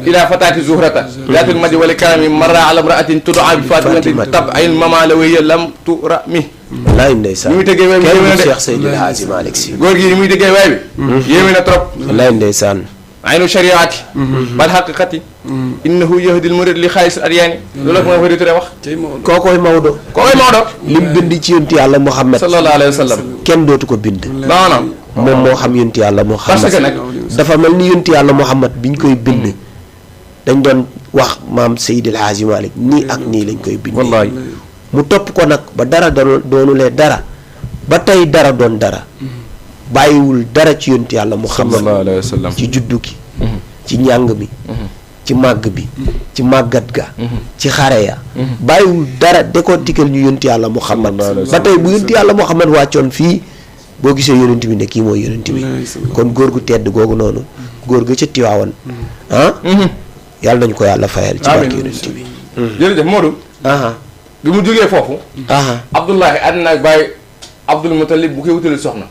Speaker 3: ila fatati zuhrata zaatil majdi wal karami marra ala imra'atin tud'a bi fatimatin tab'il mamala wa hiya lam turami.
Speaker 2: wallaay ndeysaan.
Speaker 3: ni muy tëggee waay bi yéeme na de
Speaker 2: Cheikh Seydil Hadji Malick Sy.
Speaker 3: góor gi ni muy tëggee waay bi. yéeme na trop.
Speaker 2: wallaay ndeysaan.
Speaker 3: aynu shariati bal haqiqati innahu yahdil murid li xaalis adyaani. loolu la ko ma fa di wax.
Speaker 2: kookoy Maodo. lim bind ci yonti yàlla Muhammad.
Speaker 3: sallallahu alayhi wa sallam.
Speaker 2: kenn dootu ko bind.
Speaker 3: non
Speaker 2: moom moo xam yonti yàlla Muhammad.
Speaker 3: parce que nag
Speaker 2: dafa mel ni yonti yàlla Muhammad biñ koy bind. dañ doon wax maam Seydil Hadji Malick nii ak nii lañ koy bind.
Speaker 3: wallaay
Speaker 2: mu topp ko nag ba dara doonulee dara ba tey dara doon dara. bàyyiwul dara ci yonti yàlla Muhammad.
Speaker 3: sallallahu alayhi wa sallam.
Speaker 2: ci juddu gi. ci njàng mi. ci màgg bi. ci màggat ga. ci xare ya. bàyyiwul dara décortiquer ñu yonti yàlla Muhammad. ba tey bu yonti yàlla Muhammad wàccoon fii boo gisee yonent bi ne kii mooy yonent bi. kon góor gu tedd googu noonu. góor ga ca Tiwaawan. yàlla nañ ko yàlla fayal. ci barke yonent bi.
Speaker 3: jërëjëf Modou. bi mu jógee foofu. Abdullahi àddina ak bàyyi Abdul Muttalib bu koy wutali soxna.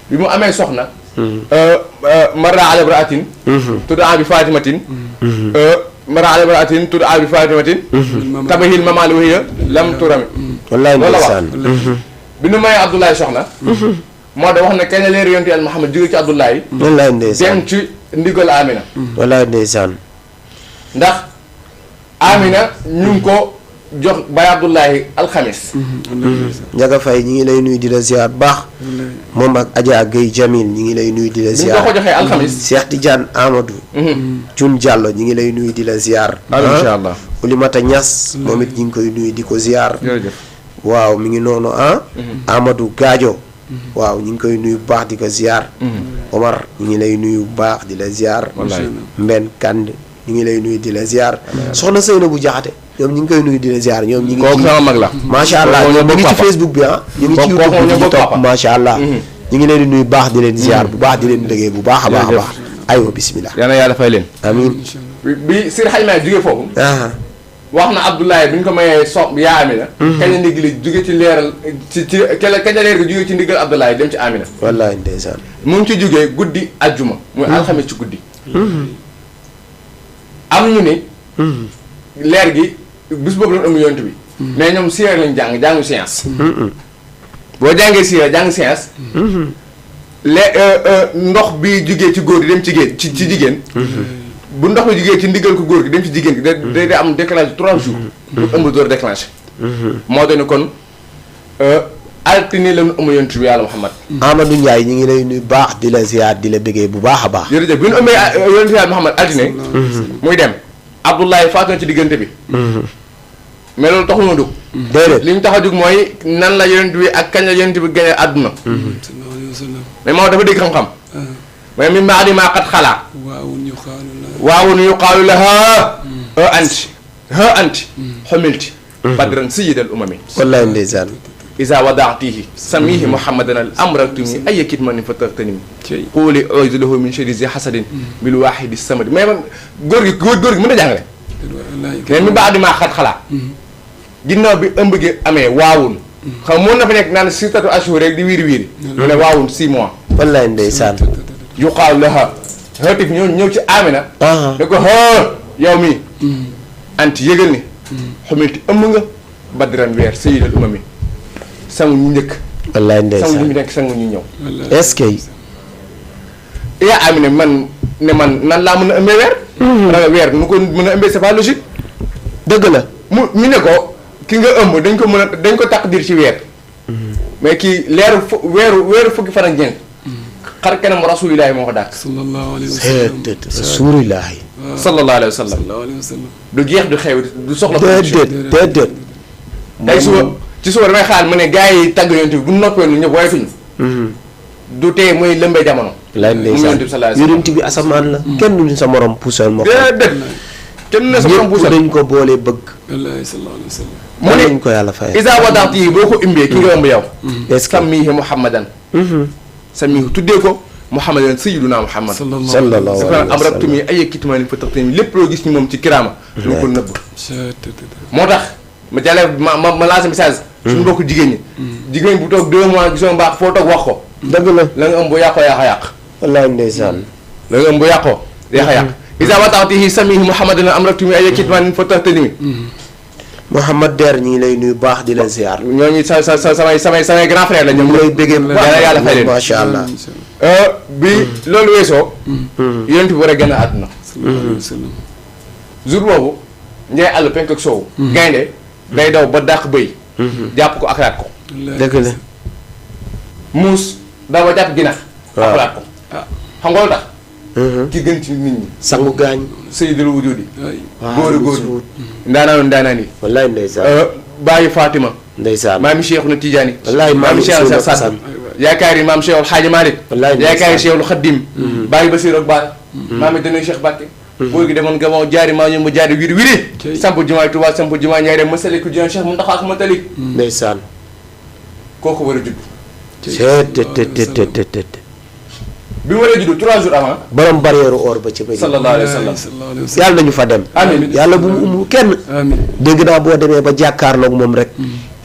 Speaker 3: bi mu amee soxna. marra ala imra'atin tud'a bi fatimatin. marra ala imra'atin tud'a bi fatimatin. tabahil mamaal wa hiya lam turami.
Speaker 2: wallaay ndeysaan.
Speaker 3: bi nu mayee Abdullahi soxna. moo da wax ne kañ la leer yonent Yàlla Muhammad jóge ci Abdullahi.
Speaker 2: wallaay ndeysaan
Speaker 3: dem ci ndigal Amina.
Speaker 2: wallaay ndeysaan.
Speaker 3: ndax Amina ñu ngi ko jox Baye Abdullahi alxamis.
Speaker 2: Njaga Fay ñi ngi lay nuyu di la ziar baax. moom ak Adja Gueye Jamil ñi ngi lay nuyu di la ziar.
Speaker 3: bi ñu ko joxee alxamis.
Speaker 2: Cheikh Tidiane Amadou. Cun Diallo ñi ngi lay nuyu di la ziar.
Speaker 3: incha allah.
Speaker 2: Oulimata Niass moom it ñi ngi koy nuyu di ko ziar.
Speaker 3: jërëjëf.
Speaker 2: waaw mi ngi noonu Amadou Gadio. waaw ñu ngi koy nuyu bu baax di ko ziar. Omar ñu ngi lay nuyu bu baax di la ziar.
Speaker 3: wallaay
Speaker 2: Mbenn Kand ñu ngi lay nuyu di la ziar. soxna Seyna bu Jaxate ñoom ñu ngi koy nuyu di la ziar ñoom ñu ngi.
Speaker 3: kooku sama mag la.
Speaker 2: macha allah ñoom ñu ngi ci Facebook bi ñu ngi ci YouTube bi ñu topp macha allah. ñu ngi leen di nuyu baax di leen ziar bu baax di leen déggee bu baax a baax a baax. aywa bisimilah.
Speaker 3: yal na yàlla fay leen.
Speaker 2: amiin.
Speaker 3: bi Sir Xayma jógee foofu. wax na Abdoulaye bi ñu ko mayee yaa Amina. kañ la ndigli jóge ci leeral kañ la leer gi jóge ci ndigal Abdoulaye dem ci Amina.
Speaker 2: wallaay ndeysaan.
Speaker 3: mu ngi ci jógee guddi ajjuma. muy alxames ci guddi. am ñu ni. leer gi bis boobu la ëmb yonent bi. mais ñoom siire lañ jàngu science. boo jàngee siire jàng science. ndox bi jógee ci góor gi dem ci jigéen. bu ndox mi jugee ci ndigal ko góor gi dem ci jigéen gi day am déclenché 3 jours. pour ëmb door déclenché. moo doon kon altine la ñu ëmb yonent bi yàlla Muhammad.
Speaker 2: Amadou Ndiaye ñu ngi lay nuyu baax di la ziar di la bëggee bu baax a baax.
Speaker 3: jërëjëf bi ñu ëmbee yonent bi yàlla Muhammad altine. muy dem Abdoulaye faatu na ci diggante bi. mais loolu taxul ma dugg.
Speaker 2: déedéet
Speaker 3: li ñu tax a dugg mooy nan la yonent bi ak kañ la yonent bi gënee àdduna. mais moo dafa dégg xam-xam. mais min ba'di maa qad xalaa. waawun yuqaalu lahaa ha anti xumilti badran sayyidal umami.
Speaker 2: wallaay ndeysaan.
Speaker 3: isa wadaatihi samihi muhammadan al amraktumi ay kitmanin fa taxtanim quuli auzu lahu min sharri zi hasadin bil waahidi samadi mais man góor gi mën a jàngale. mais min ba'di maa qad xalaa. ginnaaw bi ëmb gi amee waawun xam mën na fa nekk naan 6 ashhur rek di wiiri mu ne waawul 6 mois
Speaker 2: wallaay ndeysaan
Speaker 3: yuqaalu laha xëtif ñëw ci Amina da ko yow mi anti yëgal ni xumilti ëmb nga badran weer sayyidal umami sangu ñu njëkk
Speaker 2: wallaay ndeysaan
Speaker 3: sangu ñu nekk sangu ñu ñëw
Speaker 2: est-ce que
Speaker 3: yaa Amina man nan laa mën a ëmbee weer raga weer nu ko mën a ëmbee c'est pas logique
Speaker 2: dëgg la
Speaker 3: ñu ne ko ki nga ëmb dañ ko taqdir ci weer mais kii weeru fukki fan ak ñeent xar kanam rasulillahi moo ko dàq
Speaker 4: sallallahu alayhi wa sallam
Speaker 2: rasulillahi
Speaker 3: sallallahu alayhi wa sallam du jeex du xew du soxla
Speaker 2: déedéet
Speaker 3: tey suba ci suba damay xaal mu ne gars yi tàgg yonent bi bu noppee nu ñëpp waaye fuñu du tee mooy lëmbee jamono
Speaker 2: lay ndeysaan yonent bi asamaan la kenn duñu sa morom puusal ma ko
Speaker 3: déedéet kenn na sa morom puusal
Speaker 2: dañ ko boolee bëgg
Speaker 4: wallahi sallallahu alayhi wa sallam
Speaker 3: mu ne
Speaker 2: nañ ko yàlla fay
Speaker 3: isa wadaat yi boo ko imbee ki nga ëmb yow
Speaker 2: est-ce que
Speaker 3: sammihi muhammadan sammihi tuddee ko muhammadan sayyiduna muhammad
Speaker 2: sallallahu alayhi wa sallam
Speaker 3: am rab tumi ay kitmaani fa tax tamit lépp loo gis ni moom ci kiraama lu ko nëbb moo tax ma jàllee ma lancé message suñu mbokk jigéen ñi jigéen bu toog 2 mois gisoo mbaax foo toog wax ko
Speaker 2: dëgg la
Speaker 3: nga ëmb bu yàqoo yaa yàq
Speaker 2: wallaay ndeysaan
Speaker 3: la nga ëmb bu yàqoo yaa yàq isa wataatihi samihi muhammadan am rab tumi ay kitmaani fa tax tamit
Speaker 2: Mouhamad Der ñi ngi lay nuyu baax di la ziar
Speaker 3: ñooñu samay grand frère la ñoom
Speaker 2: lay bëggee bu baax
Speaker 3: yàlla fay leen
Speaker 2: macha allah
Speaker 3: bi loolu weesoo yonent bi war a gën a àdduna jour boobu njay àll penk ak soow gaynde day daw ba dàq bëy jàpp ko akalaat ko
Speaker 2: dëgg la
Speaker 3: muus daw ba jàpp ginax akalaat ko xam nga lu tax ki gën ci nit ñi
Speaker 2: sangu gaañ
Speaker 3: sayyidul wujudi
Speaker 2: waaw
Speaker 3: góor ndaanaan yi
Speaker 2: wallaay ndeysaan
Speaker 3: bàyyi Fatima
Speaker 2: ndeysaan
Speaker 3: maami Cheikhu na Tijaani
Speaker 2: wallaay
Speaker 3: maami Cheikh
Speaker 2: Suuna
Speaker 3: Sa Saad yaakaar yi maam Cheikhul Xaaji Maalik
Speaker 2: wallaay
Speaker 3: yaakaar yi Cheikhul Xaddim bàyyi Basiir ak Baar maami dañuy Cheikh Bakke boo gi demoon Gabon jaari maa ñu mu jaari wiri samp jumaay Tuubaa samp jumaay ñaari dem masali ku jumaa Cheikh Muntaxa ak Matali
Speaker 2: ndeysaan
Speaker 3: kooku war a judd
Speaker 2: tet
Speaker 3: bi mu war a judd 3 jours avant
Speaker 2: borom barrière or ba ci bëri
Speaker 3: sallallahu alayhi wa sallam
Speaker 2: yàlla nañu fa dem
Speaker 3: amiin
Speaker 2: yàlla bu mu umul kenn dégg naa boo demee ba jàkkaarloog moom rek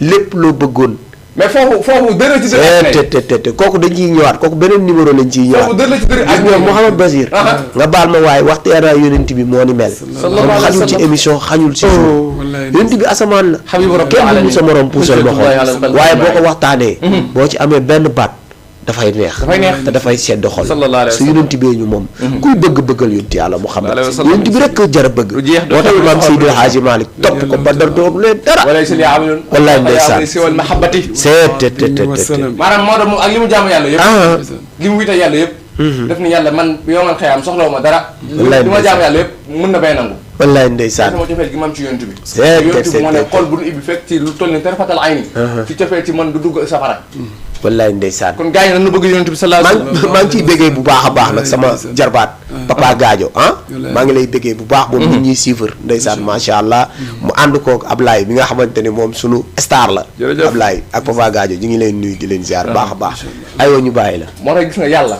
Speaker 2: lépp loo bëggoon
Speaker 3: mais foofu dër na ci dër
Speaker 2: te kooku dañ ciy ñëwaat kooku beneen numéro lañ ciy ñëwaat
Speaker 3: foofu dër na ci dër
Speaker 2: gis nga Mouhamad Basir nga baal ma waaye waxtaanaa yonent bi moo ni mel moom xajul ci émission xañul ci jour yonent bi asamaan la kenn du sa morom puusal ma xool waaye boo ko waxtaanee boo ci amee benn baat dafay neex te dafay sedd xol su yonent bee ñu moom kuy bëgg-bëggal yonent yàlla Muhammad yonent bi rek jar bëgg moo tax maam Seydi El Hadji Malick topp ko ba dara doon leen dara wallaay ndeysaan
Speaker 3: maanaam moo tax moom ak li mu jaamu yàlla yëpp li mu wita yàlla yëpp def ni yàlla man yow man xëyaam soxlawu ma dara li ma jaamu yàlla yëpp mën na bay nangu
Speaker 2: wallaay ndeysaan
Speaker 3: sama cofeel gi ma am ci yonent bi yonent bi moo ne xol bu nu ibbi fekk ci lu toll ni tarfatal ayni ci cofeel ci man du dugg safara
Speaker 2: wallaay ndeysaan
Speaker 3: kon gars yi nañu bëgg yonent bi sallallahu alayhi wasallam
Speaker 2: maa ngi ciy béggee bu baax a baax nag sama jarbaat papa Gaajo maa ngi lay béggee bu baax moom nit ñuy suivre ndeysaan macha allah mu ànd koog Ablaye bi nga xamante ne moom sunu star la Ablaye ak papa Gaajo ñu ngi leen nuyu di leen ziar baax a baax aywa ñu bàyyi la
Speaker 3: moo tax gis nga yàlla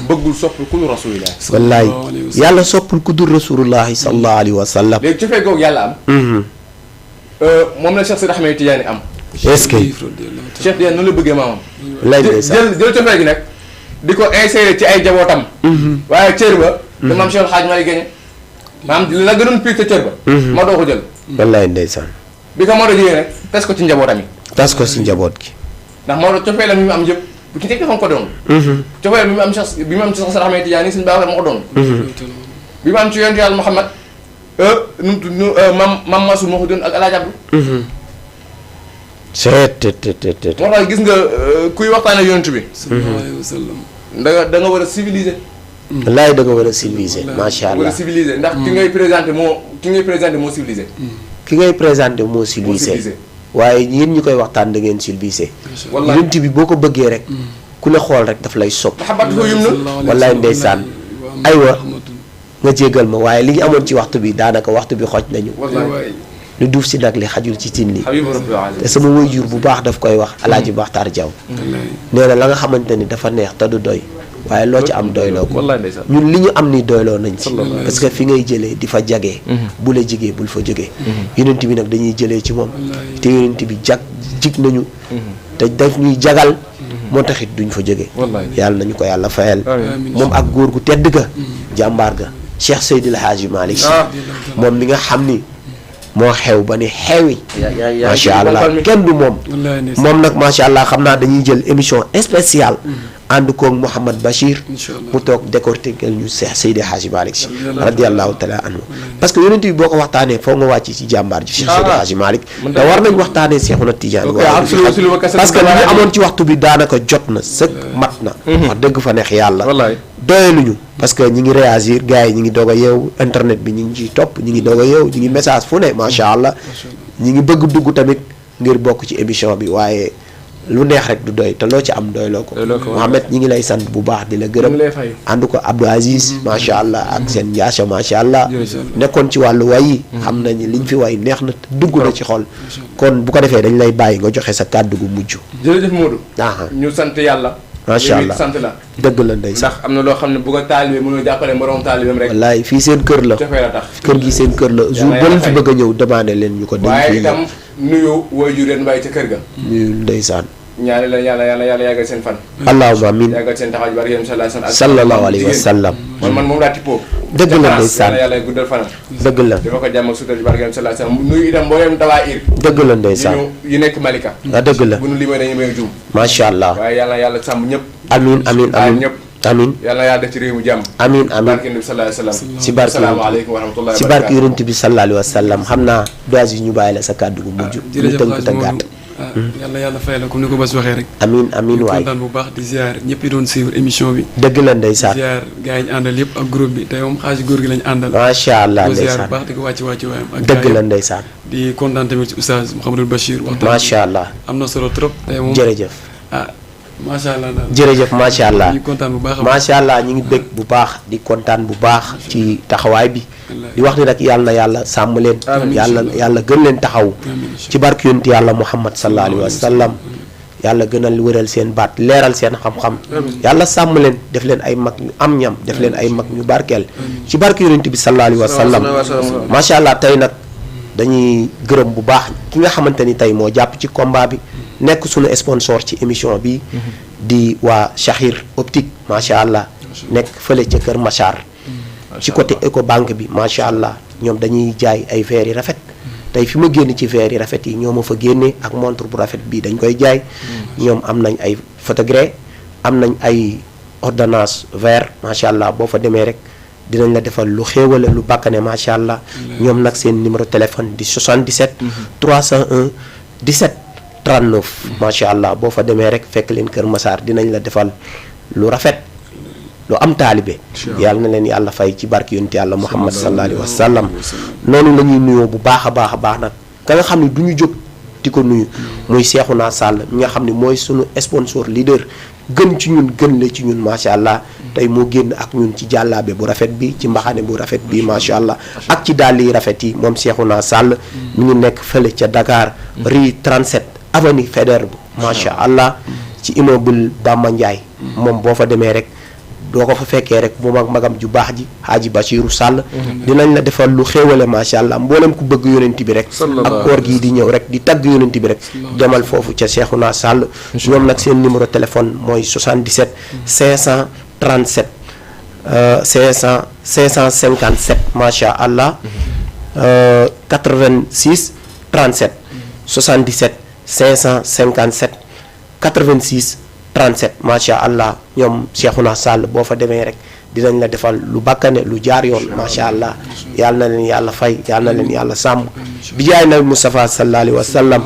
Speaker 3: bëggul soppul ku dul rasulillah
Speaker 2: wallaay yàlla soppul ku dul rasulullahi sallallahu alayhi wa sallam
Speaker 3: léegi cofee googu yàlla am moom la Cheikh Sidi Ahmed Tidiane am
Speaker 2: est-ce que
Speaker 3: Cheikh Tidiane noonu la bëggee maamam
Speaker 2: lay ndeysaan
Speaker 3: jël cofee gi nag di ko insérer ci ay jabootam waaye cër ba da maam Cheikh Xaaj Maalik génne maam la gënoon piir ca cër ba ma doo ko jël
Speaker 2: wallaay ndeysaan
Speaker 3: bi ko Maodo jigéen rek tas ko ci njabootam yi
Speaker 2: tas ko si njaboot gi
Speaker 3: ndax Maodo cofee la mi mu am yëpp bu ci nekk dafa ko doon cofee la bi mu am ci Cheikh Sidi Ahmed Tidiane suñu Babacar ma ko doon bi mu am ci yonent yàlla Muhammad mam Masul moo ko doon ak El Hadj Abdou moo tax gis nga kuy waxtaane yonent bi da nga war a civiliser
Speaker 2: wallaay da nga war a civiliser macha allah
Speaker 3: war a civiliser ndax ki ngay présenté moo civilisé
Speaker 2: ki ngay présenté moo civilisé waaye yéen ñi koy waxtaan da ngeen civilisé yonent bi boo ko bëggee rek ku la xool rek daf lay sopp wallaay ndeysaan aywa nga jégal ma waaye li ñu amoon ci waxtu bi daanaka waxtu bi xoj nañu lu duuf si nag li xajul ci tin li te sama waajur bu baax daf koy wax Alaaji Baxtaar Jaw nee na la nga xamante ni dafa neex te du doy waaye loo ci am doyloo ko ñun li ñu am ni doyloo nañ ci parce que fi ngay jëlee di fa jagee bu la jigee bul fa jógee yonent bi nag dañuy jëlee ci moom te yonent bi jig nañu te daf ñuy jagal moo taxit duñ fa jógee yàlla nañu ko yàlla fayal moom ak góor gu tedd ga jàmbaar ga Cheikh Seydil Hadji Malick Sy moom mi nga xam ni moo xew ba ni xewi macha allah kenn du moom nag macha allah xam naa dañuy jël émission spéciale ànd koog Mouhamad Bachir mu toog décortiquer ñu Cheikh Seydi Hadji Malick Sy radiallahu taala anhu parce que yonent bi boo ko waxtaanee foo nga wàcc ci jàmbaar ji Cheikh Seydi Hadji Malick te war nañ waxtaanee Cheikhouna Tidiane parce que li ñu amoon ci waxtu bi daanaka jot na sëkk mat na wax dëgg fa neex yàlla doyaluñu parce que ñi ngi réagir gars yi ñi ngi doog a yeew internet bi ñi ngi ciy topp ñi ngi doog a yeew ñi ngi message fu ne macha allah ñi ngi bëgg dugg tamit ngir bokk ci émission bi waaye lu neex rek du doy te loo ci am doyloo ko Mohamed ñi ngi lay sant bu baax di la gërëm ànd ko Abdou Aziz macha allah ak seen njaasa macha allah nekkoon ci wàllu way yi xam nañu liñ fi way neex na dugg na ci xol kon bu ko defee dañ lay bàyyi nga joxe sa kàddu gu mujj
Speaker 3: jërëjëf Modou ñu sant yàlla
Speaker 2: macha allah
Speaker 3: sant la
Speaker 2: dëgg la ndey
Speaker 3: ndax am na loo xam ne bu ko taalibe mënoo jàppale moroom taalibeem rek
Speaker 2: wallaay fii seen kër la
Speaker 3: cofee la tax
Speaker 2: kër gi seen kër la jour ba leen fi bëgg a ñëw demandé leen ñu ko dañ
Speaker 3: waaye itam nuyu waajur leen bàyyi ca kër ga
Speaker 2: nuyu ndeysaan
Speaker 3: ñaari la yàlla yàggal seen fan
Speaker 2: allahumma amin
Speaker 3: yàggal seen taxaw bari yéen
Speaker 2: sallallahu alayhi wa sallam
Speaker 3: man moom laa tippoo
Speaker 2: dëgg la ndeysaan
Speaker 3: yàlla guddal fanam
Speaker 2: dëgg la
Speaker 3: dafa ko jàmm ak sutura bi barke yéen sallallahu alayhi wa sallam nuyu itam mbooleem dawaa ir
Speaker 2: dëgg la ndeysaan
Speaker 3: yu nekk Malika
Speaker 2: dëgg la
Speaker 3: bu nu limee dañu may juum
Speaker 2: macha allah
Speaker 3: waaye yàlla sàmm ñëpp
Speaker 2: amin amin amin
Speaker 3: ñëpp
Speaker 2: amin
Speaker 3: yàlla yàlla def ci réew mu jàmm
Speaker 2: amin amin
Speaker 3: barke nabi sallallahu alayhi wa sallam
Speaker 2: ci barke
Speaker 3: asalaamaaleykum wa rahmatullahi
Speaker 2: ci barke yonent bi sallallahu alayhi wa sallam xam naa dois yi ñu bàyyi la sa kàddu gu mujj ñu tënk te gàtt
Speaker 5: yàlla fay la comme ni ko Bass waxee rek
Speaker 2: amin amin waay
Speaker 5: kontaan bu baax di ziar ñëpp yi doon suivre émission bi
Speaker 2: dëgg la ndeysaan
Speaker 5: ziar gars yi ñu àndal yëpp ak groupe bi tey moom xaaju góor gi lañ àndal
Speaker 2: macha allah
Speaker 5: ko ziar
Speaker 2: ndeysaan
Speaker 5: bu baax di ko wàcc waayam ak
Speaker 2: dëgg la ndeysaan
Speaker 5: di kontaan tamit ci oustaz Mouhamadou Bachir waxtaan
Speaker 2: macha allah
Speaker 5: am na solo trop tey moom
Speaker 2: jërëjëf
Speaker 5: macha allah daal
Speaker 2: jërëjëf macha allah
Speaker 5: ñu kontaan bu baax
Speaker 2: macha allah ñu ngi bëgg bu baax di kontaan bu baax ci taxawaay bi di wax ni nag yàlla na yàlla sàmm leen yàlla gën leen taxaw ci barke yonent yàlla Muhammad sallallahu alayhi wa sallam yàlla gënal wëral seen baat leeral seen xam-xam yàlla sàmm leen def leen ay mag ñu am ñam def leen ay mag ñu barkeel ci barke yonent bi sallallahu alayhi wa sallam macha allah tey nag dañuy gërëm bu baax ki nga xamante ni tey moo jàpp ci combat bi nekk suñu sponsor ci émission bi di waa Shahir Optique macha allah nekk fële ca Kër Machar ci côté Ecobank bi macha allah ñoom dañuy jaay ay verres yi rafet tey fi ma génn ci verres yi rafet yi ñoo ma fa génne ak montre bu rafet bii dañ koy jaay ñoom am nañ ay photogré am nañ ay ordonnance verre macha allah boo fa demee rek dinañ la defal lu xéewale lu bàkkane macha allah ñoom nag seen numéro téléphone di 77 301 17 39 macha allah boo fa demee rek fekk leen Kër Massar dinañ la defal lu rafet lu am taalibe yàlla na leen yàlla fay ci barke yonent yàlla Muhammad sallallahu alayhi wa sallam noonu la ñuy nuyoo bu baax a baax a baax nag ka nga xam ne du ñu jóg di ko nuyu muy Cheikhouna Sall mi nga xam ne mooy sunu sponsor leader gën ci ñun gën la ci ñun macha allah tey moo génn ak ñun ci jàllaabe bu rafet bi ci mbaxane bu rafet bi macha allah ak ci dàll yi rafet yi moom Cheikhouna Sall mi ngi nekk fële ca Dakar rue 37 avenue Faidherbe macha allah ci immeuble Bamba Ndiaye moom boo fa demee rek doo ko fa fekkee rek moom ak magam ju baax ji Hadji Bachirou Sall dinañ la defal lu xéewale macha allah mboolem ku bëgg yonent bi rek ak koor gii di ñëw rek di tagg yonent bi rek demal foofu ca Cheikhouna Sall ñoom nag seen numéro téléphone mooy 77 537 557 macha allah 86 37 77 557 86 37 macha allah ñoom Cheikhouna Sall boo fa demee rek dinañ la defal lu bakkane lu jaar yoon macha allah yàlla na leen yàlla fay yàlla na leen yàlla sàmm bi jaay na Moustapha sallallahu alayhi wa sallam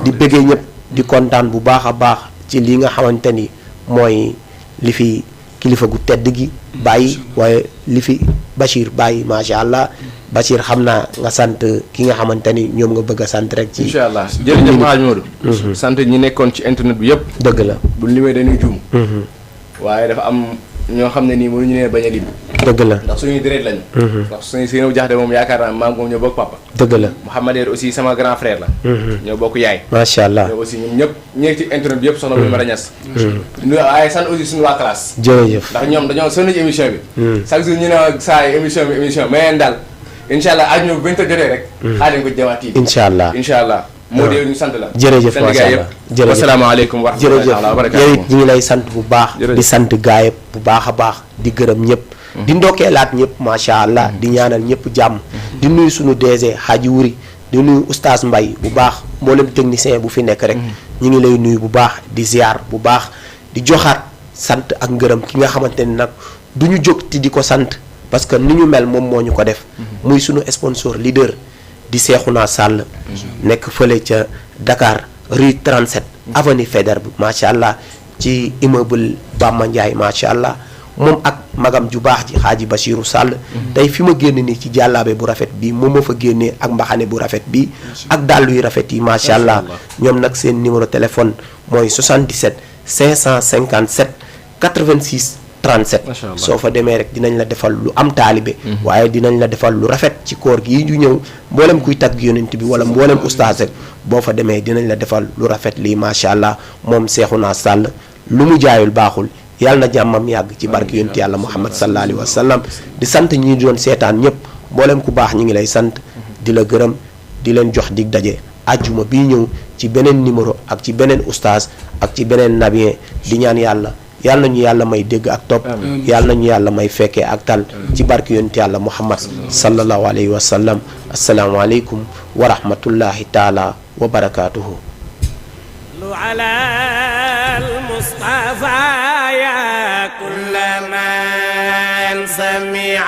Speaker 2: di bëggee ñëpp di kontaan bu baax a baax ci li nga xamante ni mooy li fi kilifa gu tedd gi bàyyi waaye li fi Bachir bàyyi macha allah Bachir xam naa nga sant ki nga xamante ni ñoom nga bëgg a sant rek. ci
Speaker 3: incha allah jërëjëf Hadj Modou. sant ñi nekkoon ci internet bi yëpp.
Speaker 2: dëgg la
Speaker 3: bu limee dañuy juum. waaye dafa am ñoo xam ne nii mënuñu nee bañ a lim.
Speaker 2: dëgg la
Speaker 3: ndax suñuy deret lañu ndax suñu Seynabou Diakhaté moom yaakaar naa maam moom ñoo bokk papa
Speaker 2: dëgg la
Speaker 3: Mouhamed aussi sama grand frère la ñoo bokk yaay
Speaker 2: macha allah
Speaker 3: ñoo aussi ñoom ñëpp ñeeg ci internet bi yëpp soxna bu ma rañas ñu waaye san aussi suñu waa classe
Speaker 2: jërëjëf
Speaker 3: ndax ñoom dañoo sonn ci émission bi chaque jour ñu ne saa yi émission mais daal incha allah aju ñu 20 jotee rek xaar leen ko jawaat yi
Speaker 2: incha allah
Speaker 3: moo dee ñu sant la
Speaker 2: jërëjëf macha allah jërëjëf
Speaker 3: asalaamaaleykum wa rahmatullahi wa barakatuh
Speaker 2: jërëjëf ñu ngi lay sant bu baax di sant gaay yëpp bu baax a baax di gërëm ñëpp di ndokkeelaat ñëpp macha allah di ñaanal ñëpp jàmm di nuyu suñu DG Hadji Wuri di nuyu oustaz Mbaye bu baax mboolem technicien bu fi nekk rek ñu ngi lay nuyu bu baax di ziar bu baax di joxaat sant ak ngërëm ki nga xamante ni nag du ñu jóg ti di ko sant parce que ni ñu mel moom moo ñu ko def muy suñu sponsor leader di Cheikhouna Sall nekk fële ca Dakar rue 37 avenue Faidherbe bi macha allah ci immeuble Bamba Ndiaye macha allah moom ak magam ju baax ji Hadji Bachirou Sall tey fi ma génn nii ci jàllaabe bu rafet bi moom ma fa génnee ak mbaxane bu rafet bi ak dàll yu rafet yi macha allah ñoom nag seen numéro téléphone mooy 77 557 86 37 soo fa demee rek dinañ la defal lu am taalibe waaye dinañ la defal lu rafet ci koor gi yu ñëw mboolem kuy tagg yonent bi wala mboolem ustaas rek boo fa demee dinañ la defal lu rafet lii macha allah moom Cheikhouna Sall lu mu jaayul baaxul yàlla na jàmmam yàgg ci barke yonent yàlla Muhammad sallallahu alayhi wa sallam di sant ñi doon seetaan ñëpp mboolem ku baax ñi ngi lay sant di la gërëm di leen jox dig daje ajjuma bii ñëw ci beneen numéro ak ci beneen ustaas ak ci beneen nabien di ñaan yàlla nañu yàlla may dégg ak topp yàlla nañu yàlla may fekkee ak tal ci barke yonent yàlla Muhammad sallallahu alayhi wa sallam assalaamu aleykum wa rahmatullahi taala wa barakaatuhu
Speaker 7: على المصطفى يا كل من سمع